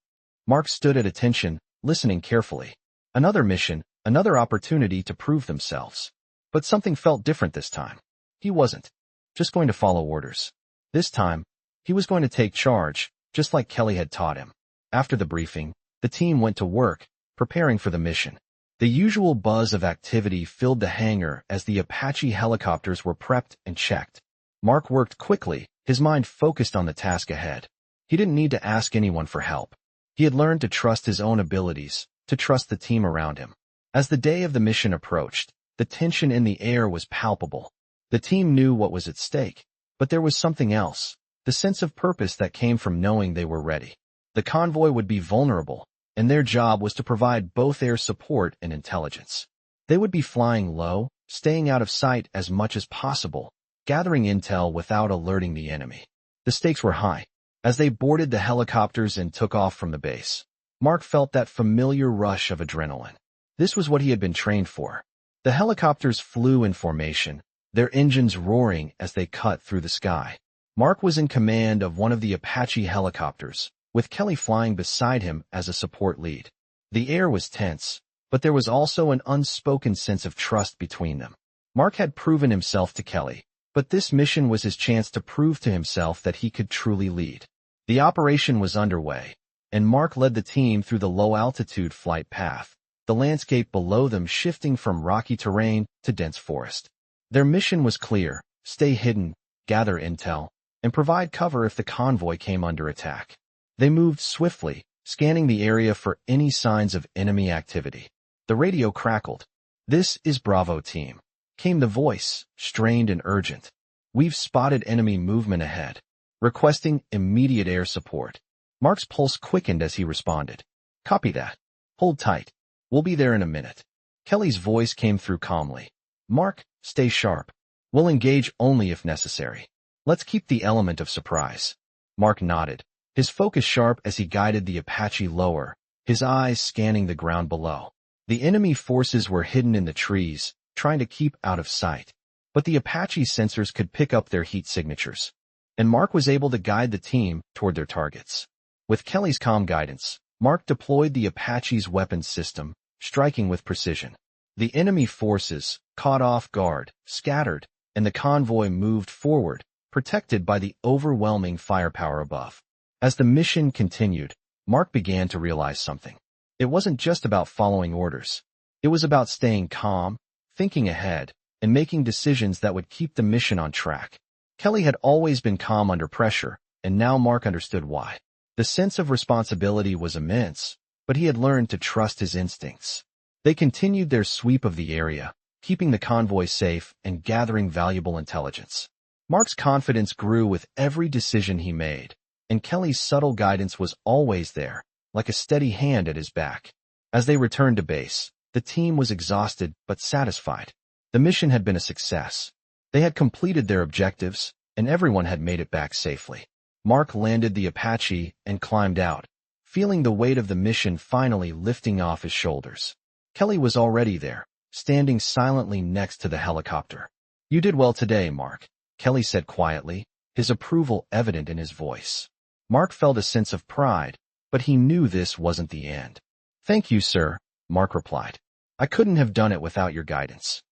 Mark stood at attention, listening carefully. Another mission, another opportunity to prove themselves. But something felt different this time. He wasn't just going to follow orders. This time, he was going to take charge, just like Kelly had taught him. After the briefing, the team went to work, preparing for the mission. The usual buzz of activity filled the hangar as the Apache helicopters were prepped and checked. Mark worked quickly, his mind focused on the task ahead. He didn't need to ask anyone for help. He had learned to trust his own abilities, to trust the team around him. As the day of the mission approached, the tension in the air was palpable. The team knew what was at stake, but there was something else, the sense of purpose that came from knowing they were ready. The convoy would be vulnerable, and their job was to provide both air support and intelligence. They would be flying low, staying out of sight as much as possible, gathering intel without alerting the enemy. The stakes were high. As they boarded the helicopters and took off from the base, Mark felt that familiar rush of adrenaline. This was what he had been trained for. The helicopters flew in formation, their engines roaring as they cut through the sky. Mark was in command of one of the Apache helicopters, with Kelly flying beside him as a support lead. The air was tense, but there was also an unspoken sense of trust between them. Mark had proven himself to Kelly, but this mission was his chance to prove to himself that he could truly lead. The operation was underway, and Mark led the team through the low-altitude flight path, the landscape below them shifting from rocky terrain to dense forest. Their mission was clear: stay hidden, gather intel, and provide cover if the convoy came under attack. They moved swiftly, scanning the area for any signs of enemy activity. The radio crackled. "This is Bravo team," came the voice, strained and urgent. "We've spotted enemy movement ahead, requesting immediate air support." Mark's pulse quickened as he responded. "Copy that. Hold tight. We'll be there in a minute." Kelly's voice came through calmly. Mark, stay sharp. We'll engage only if necessary. Let's keep the element of surprise. Mark nodded, his focus sharp as he guided the Apache lower, his eyes scanning the ground below. The enemy forces were hidden in the trees, trying to keep out of sight. But the Apache sensors could pick up their heat signatures, and Mark was able to guide the team toward their targets. With Kelly's calm guidance, Mark deployed the Apache's weapons system, striking with precision. The enemy forces, caught off guard, scattered, and the convoy moved forward, protected by the overwhelming firepower above. As the mission continued, Mark began to realize something. It wasn't just about following orders. It was about staying calm, thinking ahead, and making decisions that would keep the mission on track. Kelly had always been calm under pressure, and now Mark understood why. The sense of responsibility was immense, but he had learned to trust his instincts. They continued their sweep of the area, keeping the convoy safe and gathering valuable intelligence. Mark's confidence grew with every decision he made, and Kelly's subtle guidance was always there, like a steady hand at his back. As they returned to base, the team was exhausted but satisfied. The mission had been a success. They had completed their objectives, and everyone had made it back safely. Mark landed the Apache and climbed out, feeling the weight of the mission finally lifting off his shoulders. Kelly was already there, standing silently next to the helicopter. You did well today, Mark, Kelly said quietly, his approval evident in his voice. Mark felt a sense of pride, but he knew this wasn't the end. Thank you, sir, Mark replied. I couldn't have done it without your guidance.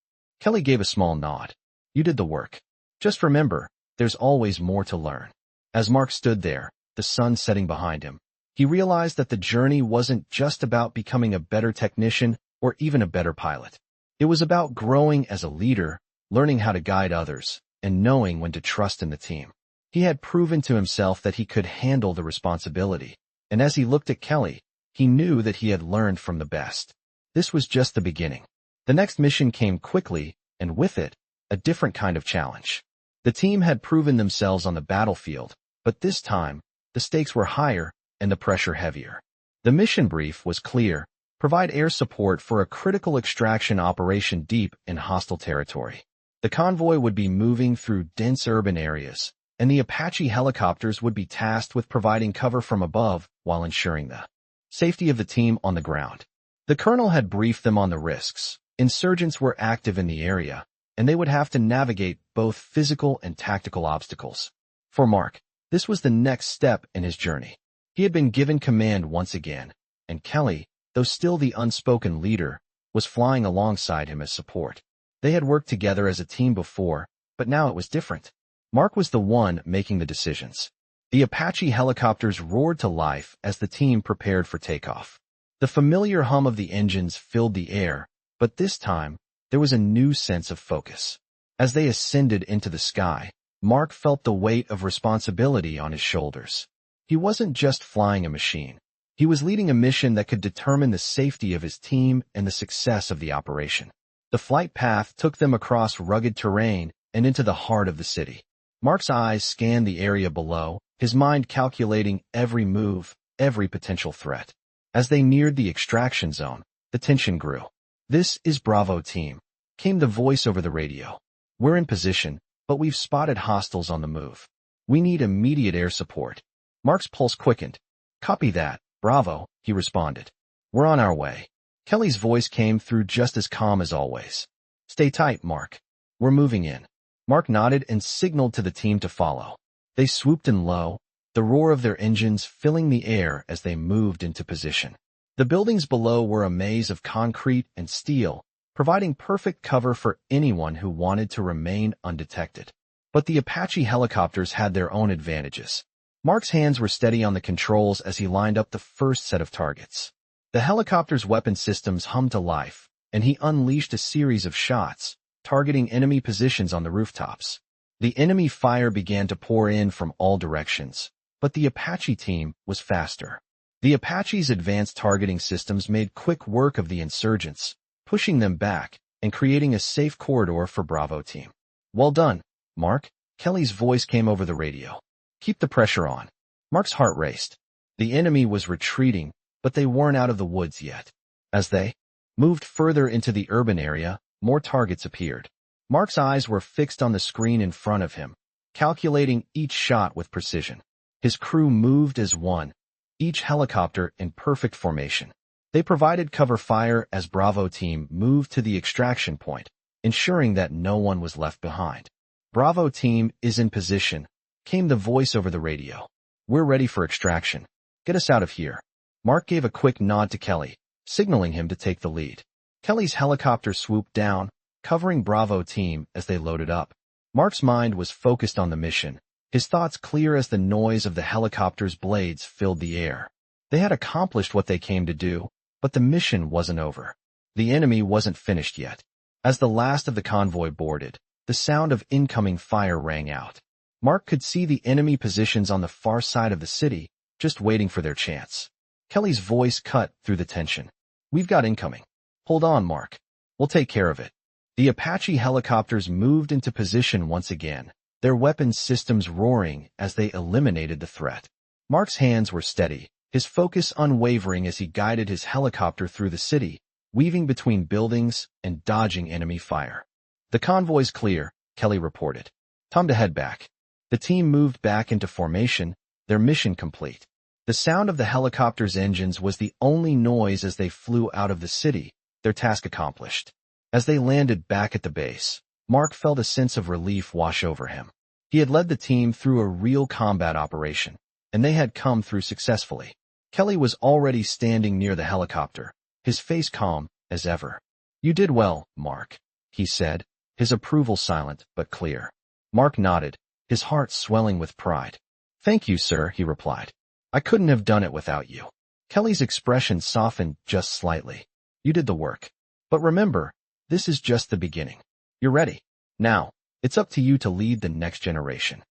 Kelly gave a small nod. You did the work. Just remember, there's always more to learn. As Mark stood there, the sun setting behind him, he realized that the journey wasn't just about becoming a better technician or even a better pilot. It was about growing as a leader, learning how to guide others, and knowing when to trust in the team. He had proven to himself that he could handle the responsibility, and as he looked at Kelly, he knew that he had learned from the best. This was just the beginning. The next mission came quickly, and with it, a different kind of challenge. The team had proven themselves on the battlefield, but this time, the stakes were higher and the pressure heavier. The mission brief was clear: provide air support for a critical extraction operation deep in hostile territory. The convoy would be moving through dense urban areas, and the Apache helicopters would be tasked with providing cover from above while ensuring the safety of the team on the ground. The colonel had briefed them on the risks. Insurgents were active in the area, and they would have to navigate both physical and tactical obstacles. For Mark, this was the next step in his journey. He had been given command once again, and Kelly, though still the unspoken leader, was flying alongside him as support. They had worked together as a team before, but now it was different. Mark was the one making the decisions. The Apache helicopters roared to life as the team prepared for takeoff. The familiar hum of the engines filled the air, but this time, there was a new sense of focus. As they ascended into the sky, Mark felt the weight of responsibility on his shoulders. He wasn't just flying a machine. He was leading a mission that could determine the safety of his team and the success of the operation. The flight path took them across rugged terrain and into the heart of the city. Mark's eyes scanned the area below, his mind calculating every move, every potential threat. As they neared the extraction zone, the tension grew. "This is Bravo Team," came the voice over the radio. "We're in position, but we've spotted hostiles on the move. We need immediate air support." Mark's pulse quickened. "Copy that, Bravo," he responded. "We're on our way." Kelly's voice came through just as calm as always. "Stay tight, Mark. We're moving in." Mark nodded and signaled to the team to follow. They swooped in low, the roar of their engines filling the air as they moved into position. The buildings below were a maze of concrete and steel, providing perfect cover for anyone who wanted to remain undetected. But the Apache helicopters had their own advantages. Mark's hands were steady on the controls as he lined up the first set of targets. The helicopter's weapon systems hummed to life, and he unleashed a series of shots, targeting enemy positions on the rooftops. The enemy fire began to pour in from all directions, but the Apache team was faster. The Apache's advanced targeting systems made quick work of the insurgents, pushing them back and creating a safe corridor for Bravo Team. "Well done, Mark," Kelly's voice came over the radio. "Keep the pressure on." Mark's heart raced. The enemy was retreating, but they weren't out of the woods yet. As they moved further into the urban area, more targets appeared. Mark's eyes were fixed on the screen in front of him, calculating each shot with precision. His crew moved as one, each helicopter in perfect formation. They provided cover fire as Bravo team moved to the extraction point, ensuring that no one was left behind. Bravo team is in position, came the voice over the radio. We're ready for extraction. Get us out of here. Mark gave a quick nod to Kelly, signaling him to take the lead. Kelly's helicopter swooped down, covering Bravo team as they loaded up. Mark's mind was focused on the mission, his thoughts clear as the noise of the helicopter's blades filled the air. They had accomplished what they came to do, but the mission wasn't over. The enemy wasn't finished yet. As the last of the convoy boarded, the sound of incoming fire rang out. Mark could see the enemy positions on the far side of the city, just waiting for their chance. Kelly's voice cut through the tension. We've got incoming. Hold on, Mark. We'll take care of it. The Apache helicopters moved into position once again, their weapons systems roaring as they eliminated the threat. Mark's hands were steady, his focus unwavering as he guided his helicopter through the city, weaving between buildings and dodging enemy fire. The convoy's clear, Kelly reported. Time to head back. The team moved back into formation, their mission complete. The sound of the helicopter's engines was the only noise as they flew out of the city, their task accomplished. As they landed back at the base, Mark felt a sense of relief wash over him. He had led the team through a real combat operation, and they had come through successfully. Kelly was already standing near the helicopter, his face calm as ever. You did well, Mark, he said, his approval silent but clear. Mark nodded, his heart swelling with pride. Thank you, sir, he replied. I couldn't have done it without you. Kelly's expression softened just slightly. You did the work. But remember, this is just the beginning. You're ready. Now, it's up to you to lead the next generation.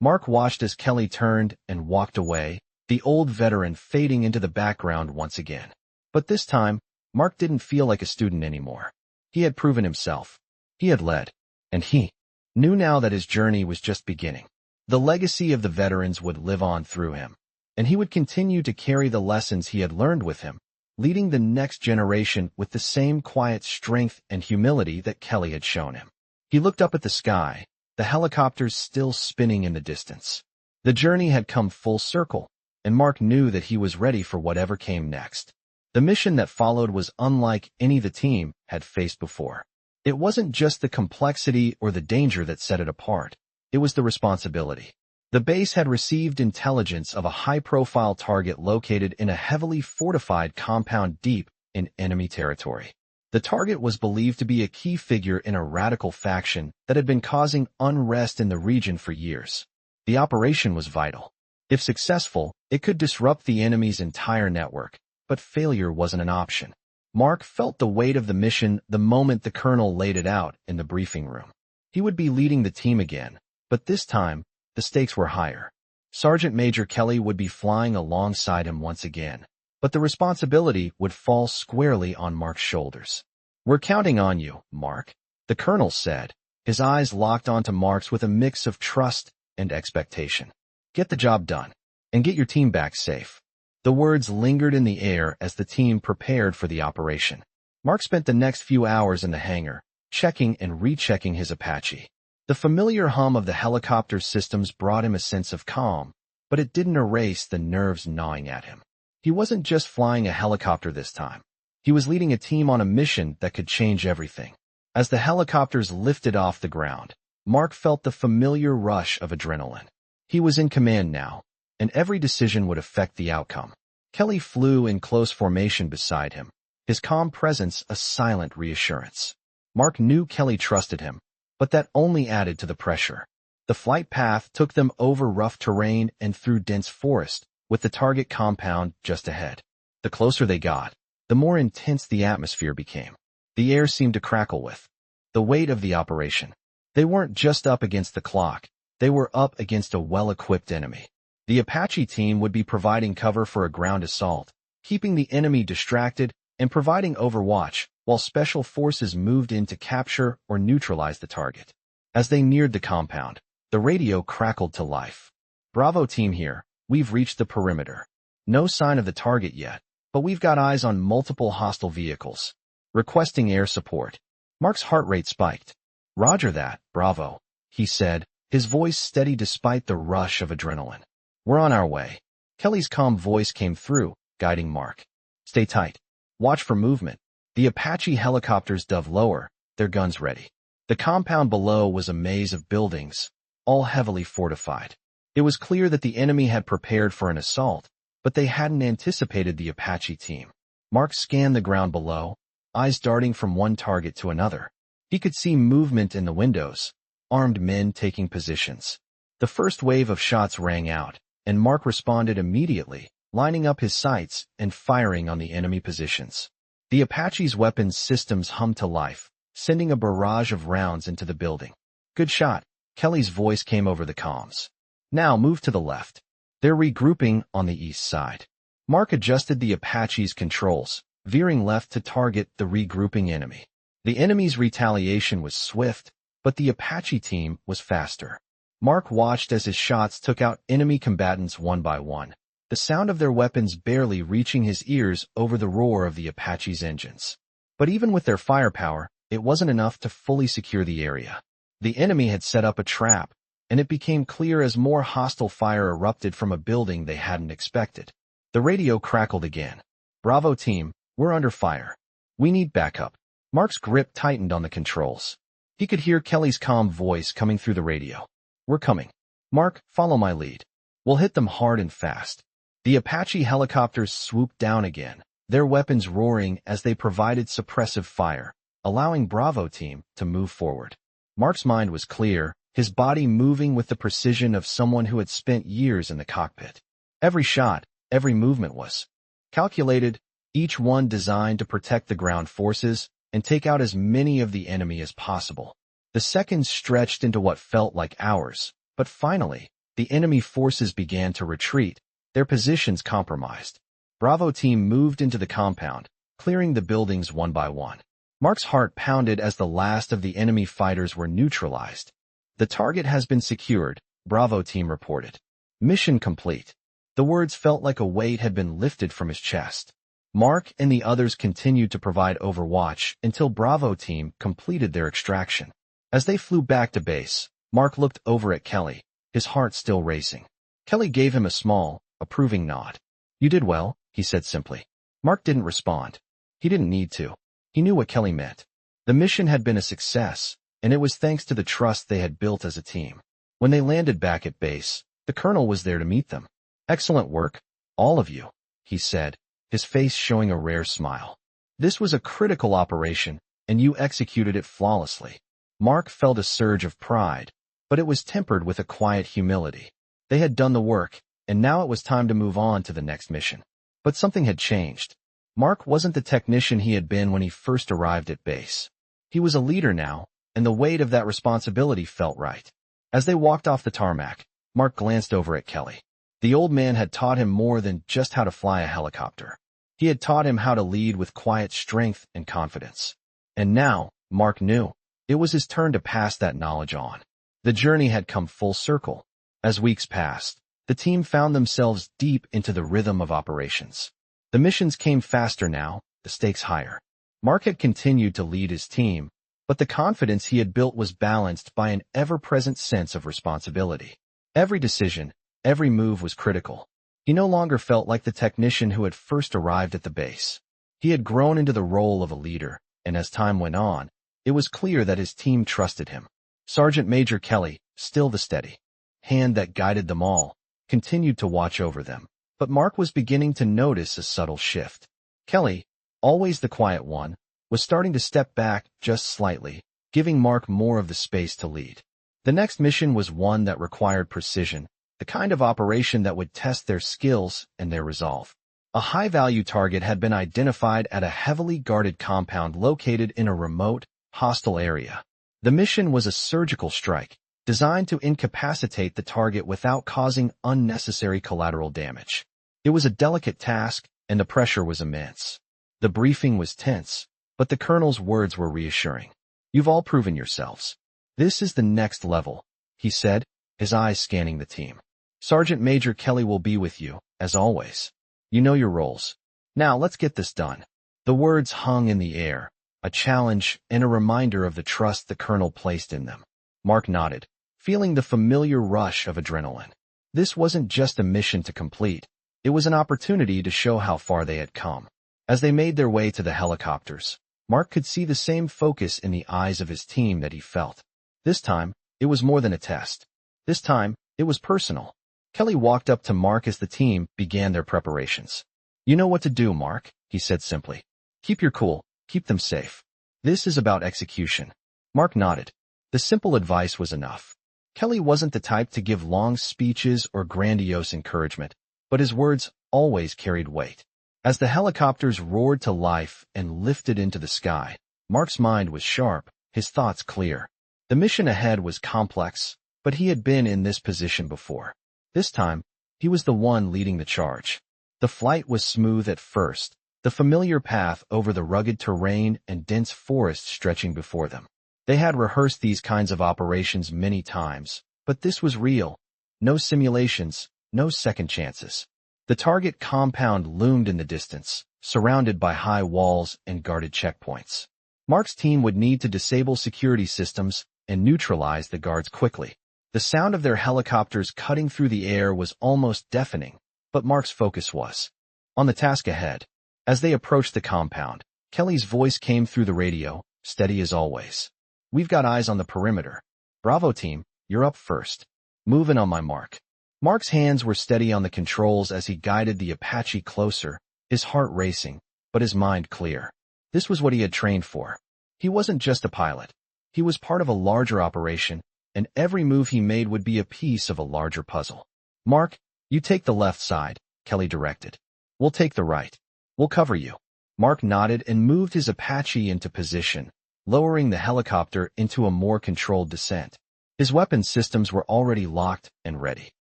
Mark watched as Kelly turned and walked away, the old veteran fading into the background once again. But this time, Mark didn't feel like a student anymore. He had proven himself. He had led. And he knew now that his journey was just beginning. The legacy of the veterans would live on through him, and he would continue to carry the lessons he had learned with him, leading the next generation with the same quiet strength and humility that Kelly had shown him. He looked up at the sky, the helicopters still spinning in the distance. The journey had come full circle, and Mark knew that he was ready for whatever came next. The mission that followed was unlike any the team had faced before. It wasn't just the complexity or the danger that set it apart. It was the responsibility. The base had received intelligence of a high-profile target located in a heavily fortified compound deep in enemy territory. The target was believed to be a key figure in a radical faction that had been causing unrest in the region for years. The operation was vital. If successful, it could disrupt the enemy's entire network, but failure wasn't an option. Mark felt the weight of the mission the moment the colonel laid it out in the briefing room. He would be leading the team again, but this time, the stakes were higher. Sergeant Major Kelly would be flying alongside him once again, but the responsibility would fall squarely on Mark's shoulders. We're counting on you, Mark, the colonel said, his eyes locked onto Mark's with a mix of trust and expectation. Get the job done, and get your team back safe. The words lingered in the air as the team prepared for the operation. Mark spent the next few hours in the hangar, checking and rechecking his Apache. The familiar hum of the helicopter's systems brought him a sense of calm, but it didn't erase the nerves gnawing at him. He wasn't just flying a helicopter this time. He was leading a team on a mission that could change everything. As the helicopters lifted off the ground, Mark felt the familiar rush of adrenaline. He was in command now, and every decision would affect the outcome. Kelly flew in close formation beside him, his calm presence a silent reassurance. Mark knew Kelly trusted him, but that only added to the pressure. The flight path took them over rough terrain and through dense forest, with the target compound just ahead. The closer they got, the more intense the atmosphere became. The air seemed to crackle with the weight of the operation. They weren't just up against the clock, they were up against a well-equipped enemy. The Apache team would be providing cover for a ground assault, keeping the enemy distracted and providing overwatch, while special forces moved in to capture or neutralize the target. As they neared the compound, the radio crackled to life. Bravo team here, we've reached the perimeter. No sign of the target yet, but we've got eyes on multiple hostile vehicles. Requesting air support. Mark's heart rate spiked. Roger that, bravo, he said, his voice steady despite the rush of adrenaline. We're on our way. Kelly's calm voice came through, guiding Mark. Stay tight. Watch for movement. The Apache helicopters dove lower, their guns ready. The compound below was a maze of buildings, all heavily fortified. It was clear that the enemy had prepared for an assault, but they hadn't anticipated the Apache team. Mark scanned the ground below, eyes darting from one target to another. He could see movement in the windows, armed men taking positions. The first wave of shots rang out, and Mark responded immediately, lining up his sights and firing on the enemy positions. The Apache's weapons systems hummed to life, sending a barrage of rounds into the building. Good shot, Kelly's voice came over the comms. Now move to the left. They're regrouping on the east side. Mark adjusted the Apache's controls, veering left to target the regrouping enemy. The enemy's retaliation was swift, but the Apache team was faster. Mark watched as his shots took out enemy combatants one by one, the sound of their weapons barely reaching his ears over the roar of the Apache's engines. But even with their firepower, it wasn't enough to fully secure the area. The enemy had set up a trap, and it became clear as more hostile fire erupted from a building they hadn't expected. The radio crackled again. Bravo team, we're under fire. We need backup. Mark's grip tightened on the controls. He could hear Kelly's calm voice coming through the radio. We're coming. Mark, follow my lead. We'll hit them hard and fast. The Apache helicopters swooped down again, their weapons roaring as they provided suppressive fire, allowing Bravo team to move forward. Mark's mind was clear, his body moving with the precision of someone who had spent years in the cockpit. Every shot, every movement was calculated, each one designed to protect the ground forces and take out as many of the enemy as possible. The seconds stretched into what felt like hours, but finally, the enemy forces began to retreat, their positions compromised. Bravo team moved into the compound, clearing the buildings one by one. Mark's heart pounded as the last of the enemy fighters were neutralized. The target has been secured, Bravo team reported. Mission complete. The words felt like a weight had been lifted from his chest. Mark and the others continued to provide overwatch until Bravo team completed their extraction. As they flew back to base, Mark looked over at Kelly, his heart still racing. Kelly gave him a small, approving nod. You did well, he said simply. Mark didn't respond. He didn't need to. He knew what Kelly meant. The mission had been a success, and it was thanks to the trust they had built as a team. When they landed back at base, the colonel was there to meet them. Excellent work, all of you, he said, his face showing a rare smile. This was a critical operation, and you executed it flawlessly. Mark felt a surge of pride, but it was tempered with a quiet humility. They had done the work, and now it was time to move on to the next mission. But something had changed. Mark wasn't the technician he had been when he first arrived at base. He was a leader now, and the weight of that responsibility felt right. As they walked off the tarmac, Mark glanced over at Kelly. The old man had taught him more than just how to fly a helicopter. He had taught him how to lead with quiet strength and confidence. And now, Mark knew, it was his turn to pass that knowledge on. The journey had come full circle. As weeks passed, the team found themselves deep into the rhythm of operations. The missions came faster now, the stakes higher. Mark had continued to lead his team, but the confidence he had built was balanced by an ever-present sense of responsibility. Every decision, every move was critical. He no longer felt like the technician who had first arrived at the base. He had grown into the role of a leader, and as time went on, it was clear that his team trusted him. Sergeant Major Kelly, still the steady hand that guided them all, continued to watch over them. But Mark was beginning to notice a subtle shift. Kelly, always the quiet one, was starting to step back just slightly, giving Mark more of the space to lead. The next mission was one that required precision, the kind of operation that would test their skills and their resolve. A high-value target had been identified at a heavily guarded compound located in a remote, hostile area. The mission was a surgical strike, designed to incapacitate the target without causing unnecessary collateral damage. It was a delicate task, and the pressure was immense. The briefing was tense, but the colonel's words were reassuring. You've all proven yourselves. This is the next level, he said, his eyes scanning the team. Sergeant Major Kelly will be with you, as always. You know your roles. Now let's get this done. The words hung in the air, a challenge, and a reminder of the trust the colonel placed in them. Mark nodded, feeling the familiar rush of adrenaline. This wasn't just a mission to complete. It was an opportunity to show how far they had come. As they made their way to the helicopters, Mark could see the same focus in the eyes of his team that he felt. This time, it was more than a test. This time, it was personal. Kelly walked up to Mark as the team began their preparations. "You know what to do, Mark," he said simply. "Keep your cool, keep them safe. This is about execution." Mark nodded. The simple advice was enough. Kelly wasn't the type to give long speeches or grandiose encouragement, but his words always carried weight. As the helicopters roared to life and lifted into the sky, Mark's mind was sharp, his thoughts clear. The mission ahead was complex, but he had been in this position before. This time, he was the one leading the charge. The flight was smooth at first, the familiar path over the rugged terrain and dense forest stretching before them. They had rehearsed these kinds of operations many times, but this was real. No simulations, no second chances. The target compound loomed in the distance, surrounded by high walls and guarded checkpoints. Mark's team would need to disable security systems and neutralize the guards quickly. The sound of their helicopters cutting through the air was almost deafening, but Mark's focus was on the task ahead. As they approached the compound, Kelly's voice came through the radio, steady as always. "We've got eyes on the perimeter. Bravo team, you're up first. Move in on my mark." Mark's hands were steady on the controls as he guided the Apache closer, his heart racing, but his mind clear. This was what he had trained for. He wasn't just a pilot. He was part of a larger operation, and every move he made would be a piece of a larger puzzle. "Mark, you take the left side," Kelly directed. "We'll take the right. We'll cover you." Mark nodded and moved his Apache into position, lowering the helicopter into a more controlled descent. His weapon systems were already locked and ready.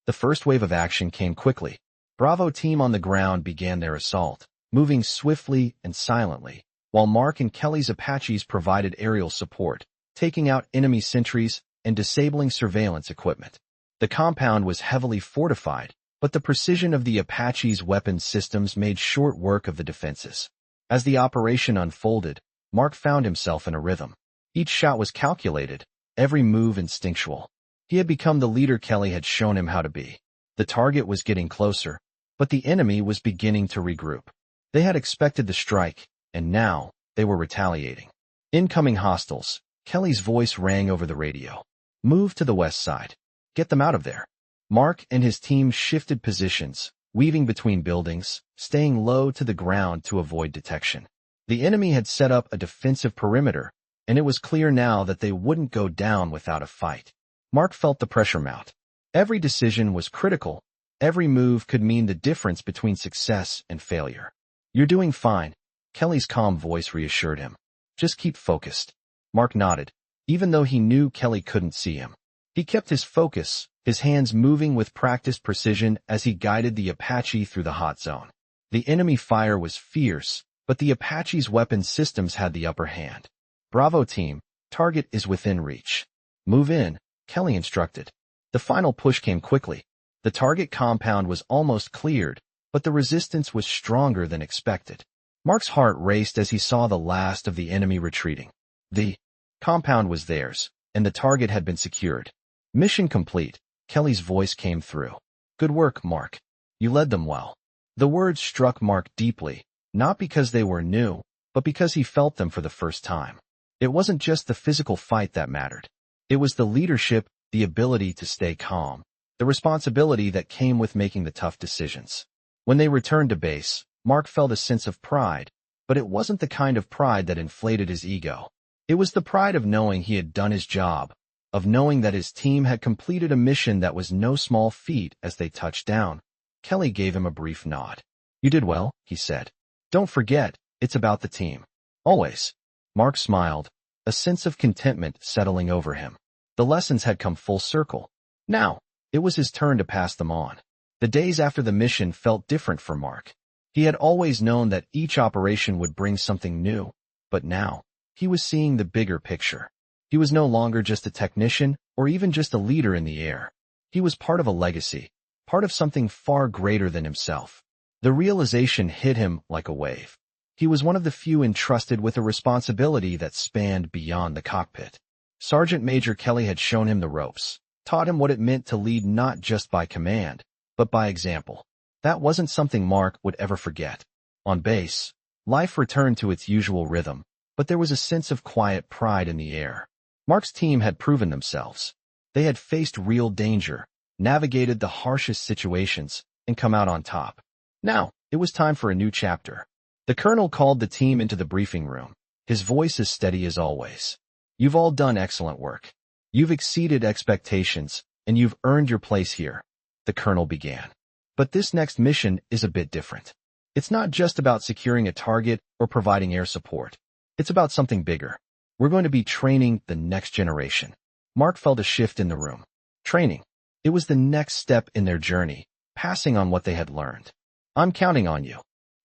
The first wave of action came quickly. Bravo team on the ground began their assault, moving swiftly and silently, while Mark and Kelly's Apaches provided aerial support, taking out enemy sentries and disabling surveillance equipment. The compound was heavily fortified, but the precision of the Apache's weapon systems made short work of the defenses. As the operation unfolded, Mark found himself in a rhythm. Each shot was calculated, every move instinctual. He had become the leader Kelly had shown him how to be. The target was getting closer, but the enemy was beginning to regroup. They had expected the strike, and now they were retaliating. "Incoming hostiles," Kelly's voice rang over the radio. "Move to the west side. Get them out of there." Mark and his team shifted positions, weaving between buildings, staying low to the ground to avoid detection. The enemy had set up a defensive perimeter, and it was clear now that they wouldn't go down without a fight. Mark felt the pressure mount. Every decision was critical. Every move could mean the difference between success and failure. "You're doing fine," Kelly's calm voice reassured him. "Just keep focused." Mark nodded, even though he knew Kelly couldn't see him. He kept his focus, his hands moving with practiced precision as he guided the Apache through the hot zone. The enemy fire was fierce, but the Apache's weapon systems had the upper hand. "Bravo team, target is within reach. Move in," Kelly instructed. The final push came quickly. The target compound was almost cleared, but the resistance was stronger than expected. Mark's heart raced as he saw the last of the enemy retreating. The compound was theirs, and the target had been secured. "Mission complete," Kelly's voice came through. "Good work, Mark. You led them well." The words struck Mark deeply, not because they were new, but because he felt them for the first time. It wasn't just the physical fight that mattered. It was the leadership, the ability to stay calm, the responsibility that came with making the tough decisions. When they returned to base, Mark felt a sense of pride, but it wasn't the kind of pride that inflated his ego. It was the pride of knowing he had done his job, of knowing that his team had completed a mission that was no small feat. As they touched down, Kelly gave him a brief nod. "You did well," he said. "Don't forget, it's about the team. Always." Mark smiled, a sense of contentment settling over him. The lessons had come full circle. Now, it was his turn to pass them on. The days after the mission felt different for Mark. He had always known that each operation would bring something new, but now, he was seeing the bigger picture. He was no longer just a technician or even just a leader in the air. He was part of a legacy, part of something far greater than himself. The realization hit him like a wave. He was one of the few entrusted with a responsibility that spanned beyond the cockpit. Sergeant Major Kelly had shown him the ropes, taught him what it meant to lead not just by command, but by example. That wasn't something Mark would ever forget. On base, life returned to its usual rhythm, but there was a sense of quiet pride in the air. Mark's team had proven themselves. They had faced real danger, navigated the harshest situations, and come out on top. Now, it was time for a new chapter. The colonel called the team into the briefing room, his voice as steady as always. You've all done excellent work. You've exceeded expectations, and you've earned your place here, the colonel began. But this next mission is a bit different. It's not just about securing a target or providing air support. It's about something bigger. We're going to be training the next generation. Mark felt a shift in the room. Training. It was the next step in their journey, passing on what they had learned. I'm counting on you.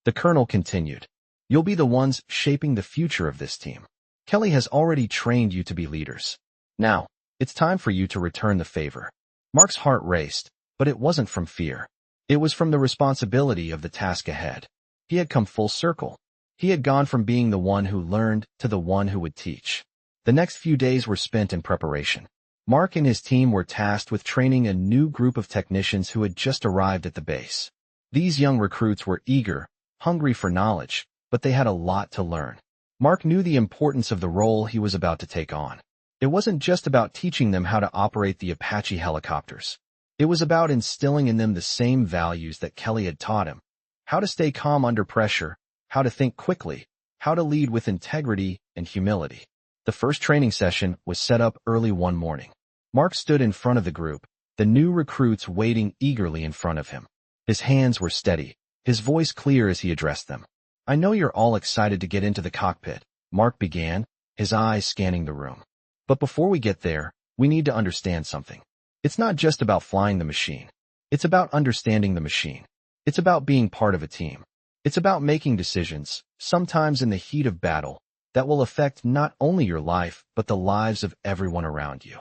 The colonel continued. You'll be the ones shaping the future of this team. Kelly has already trained you to be leaders. Now, it's time for you to return the favor. Mark's heart raced, but it wasn't from fear. It was from the responsibility of the task ahead. He had come full circle. He had gone from being the one who learned to the one who would teach. The next few days were spent in preparation. Mark and his team were tasked with training a new group of technicians who had just arrived at the base. These young recruits were eager, hungry for knowledge, but they had a lot to learn. Mark knew the importance of the role he was about to take on. It wasn't just about teaching them how to operate the Apache helicopters. It was about instilling in them the same values that Kelly had taught him. How to stay calm under pressure, how to think quickly, how to lead with integrity and humility. The first training session was set up early one morning. Mark stood in front of the group, the new recruits waiting eagerly in front of him. His hands were steady, his voice clear as he addressed them. I know you're all excited to get into the cockpit, Mark began, his eyes scanning the room. But before we get there, we need to understand something. It's not just about flying the machine. It's about understanding the machine. It's about being part of a team. It's about making decisions, sometimes in the heat of battle, that will affect not only your life, but the lives of everyone around you.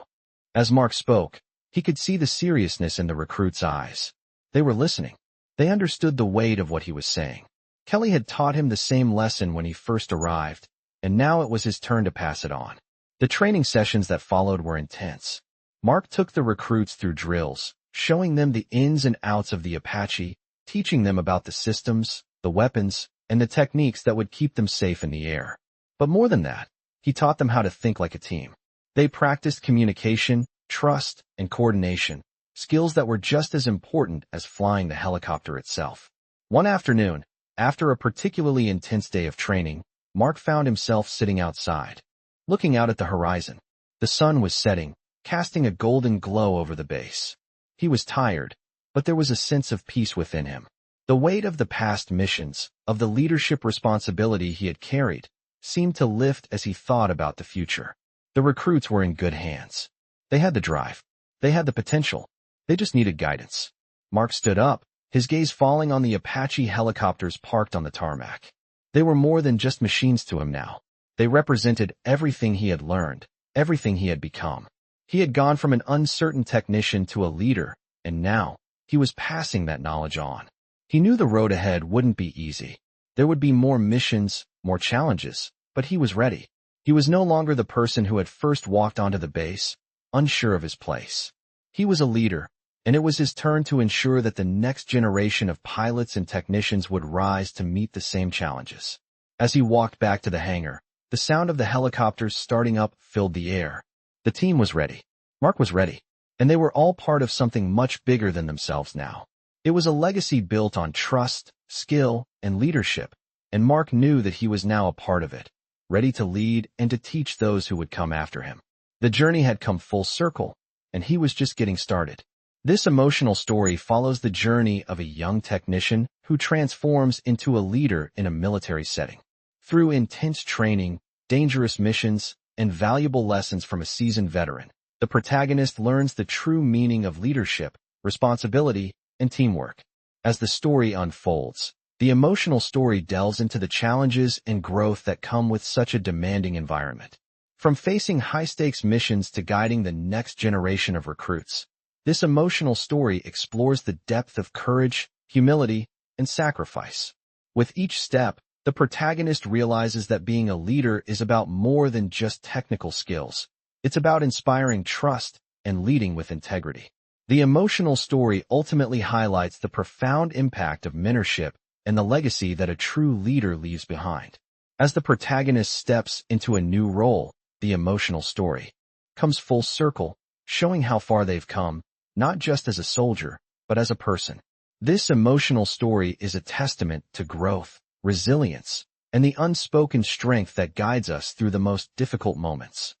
As Mark spoke, he could see the seriousness in the recruits' eyes. They were listening. They understood the weight of what he was saying. Kelly had taught him the same lesson when he first arrived, and now it was his turn to pass it on. The training sessions that followed were intense. Mark took the recruits through drills, showing them the ins and outs of the Apache, teaching them about the systems, the weapons, and the techniques that would keep them safe in the air. But more than that, he taught them how to think like a team. They practiced communication, trust, and coordination, skills that were just as important as flying the helicopter itself. One afternoon, after a particularly intense day of training, Mark found himself sitting outside, looking out at the horizon. The sun was setting, casting a golden glow over the base. He was tired, but there was a sense of peace within him. The weight of the past missions, of the leadership responsibility he had carried, seemed to lift as he thought about the future. The recruits were in good hands. They had the drive. They had the potential. They just needed guidance. Mark stood up, his gaze falling on the Apache helicopters parked on the tarmac. They were more than just machines to him now. They represented everything he had learned, everything he had become. He had gone from an uncertain technician to a leader, and now, he was passing that knowledge on. He knew the road ahead wouldn't be easy. There would be more missions, more challenges, but he was ready. He was no longer the person who had first walked onto the base, unsure of his place. He was a leader, and it was his turn to ensure that the next generation of pilots and technicians would rise to meet the same challenges. As he walked back to the hangar, the sound of the helicopters starting up filled the air. The team was ready. Mark was ready. And they were all part of something much bigger than themselves now. It was a legacy built on trust, skill, and leadership, and Mark knew that he was now a part of it, ready to lead and to teach those who would come after him. The journey had come full circle, and he was just getting started. This emotional story follows the journey of a young technician who transforms into a leader in a military setting. Through intense training, dangerous missions, and valuable lessons from a seasoned veteran, the protagonist learns the true meaning of leadership, responsibility, and teamwork. As the story unfolds, the emotional story delves into the challenges and growth that come with such a demanding environment. From facing high-stakes missions to guiding the next generation of recruits, this emotional story explores the depth of courage, humility, and sacrifice. With each step, The protagonist realizes that being a leader is about more than just technical skills. It's about inspiring trust and leading with integrity. The emotional story ultimately highlights the profound impact of mentorship and the legacy that a true leader leaves behind. As the protagonist steps into a new role, the emotional story comes full circle, showing how far they've come, not just as a soldier, but as a person. This emotional story is a testament to growth, resilience, and the unspoken strength that guides us through the most difficult moments.